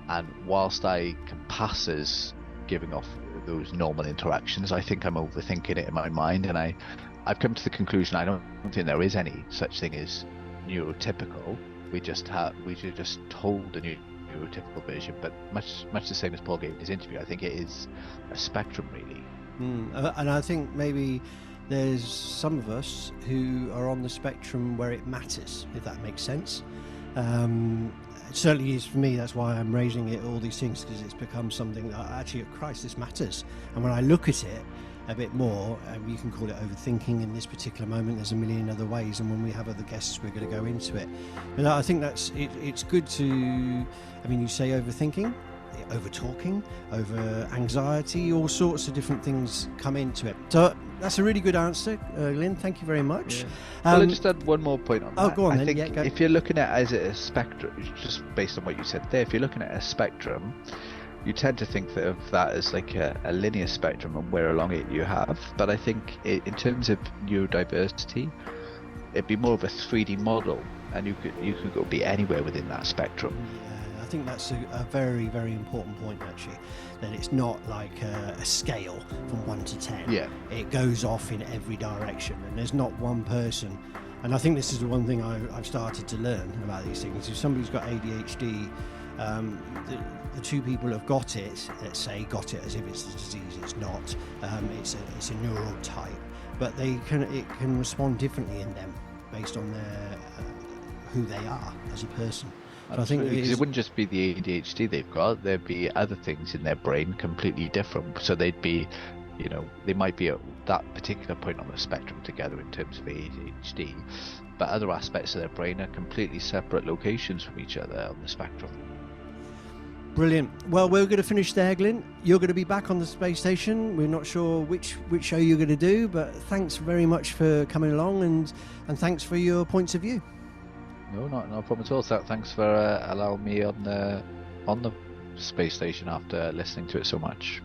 and whilst I can pass as giving off those normal interactions, I think I'm overthinking it in my mind, and I've come to the conclusion I don't think there is any such thing as neurotypical. We just told a neurotypical version, but much the same as Paul gave in his interview. I think it is a spectrum, really. And I think maybe there's some of us who are on the spectrum where it matters, if that makes sense. It certainly is for me. That's why I'm raising it, all these things, because it's become something that actually, Christ, this matters. And when I look at it a bit more, you can call it overthinking in this particular moment. There's a million other ways, and when we have other guests, we're going to go into it. But I think that's it. It's good to, you say overthinking, over talking, over anxiety, all sorts of different things come into it. So that's a really good answer, Lynn. Thank you very much. Yeah. Well, I just add one more point on that. Oh, go on then. I think go. If you're looking at it as a spectrum, just based on what you said there, if you're looking at a spectrum, you tend to think of that as like a linear spectrum and where along it you have. But I think in terms of neurodiversity, it'd be more of a 3D model, and you could go be anywhere within that spectrum. I think that's a very, very important point, actually, that it's not like a scale from 1 to 10. Yeah. It goes off in every direction, and there's not one person. And I think this is the one thing I've started to learn about these things. If somebody's got ADHD, the two people who have got it, let's say, got it as if it's a disease. It's not. It's a neural type, but it can respond differently in them based on who they are as a person. So I think it wouldn't just be the ADHD they've got. There'd be other things in their brain completely different. So they'd be, they might be at that particular point on the spectrum together in terms of ADHD, but other aspects of their brain are completely separate locations from each other on the spectrum. Brilliant. Well, we're going to finish there, Glenn. You're going to be back on the space station. We're not sure which show you're going to do, but thanks very much for coming along, and thanks for your points of view. No problem at all. So thanks for allowing me on the space station after listening to it so much.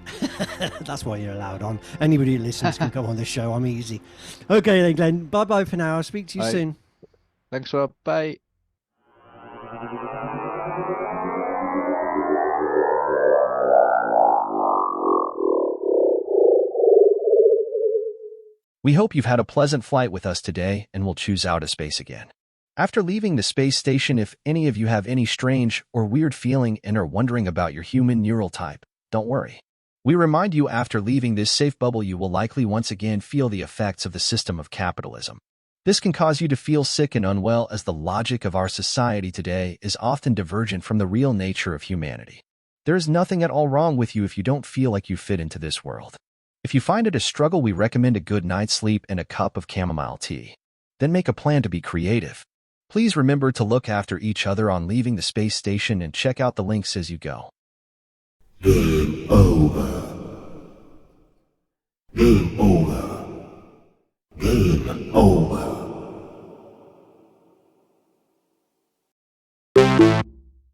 That's why you're allowed on. Anybody who listens can come on this show. I'm easy. Okay then, Glenn. Bye for now. I'll speak to you soon. Thanks, Rob. Bye. We hope you've had a pleasant flight with us today and will choose Outa-space again. After leaving the space station, if any of you have any strange or weird feeling and are wondering about your human neural type, don't worry. We remind you after leaving this safe bubble you will likely once again feel the effects of the system of capitalism. This can cause you to feel sick and unwell, as the logic of our society today is often divergent from the real nature of humanity. There is nothing at all wrong with you if you don't feel like you fit into this world. If you find it a struggle, we recommend a good night's sleep and a cup of chamomile tea. Then make a plan to be creative. Please remember to look after each other on leaving the space station and check out the links as you go. Game over. Game over.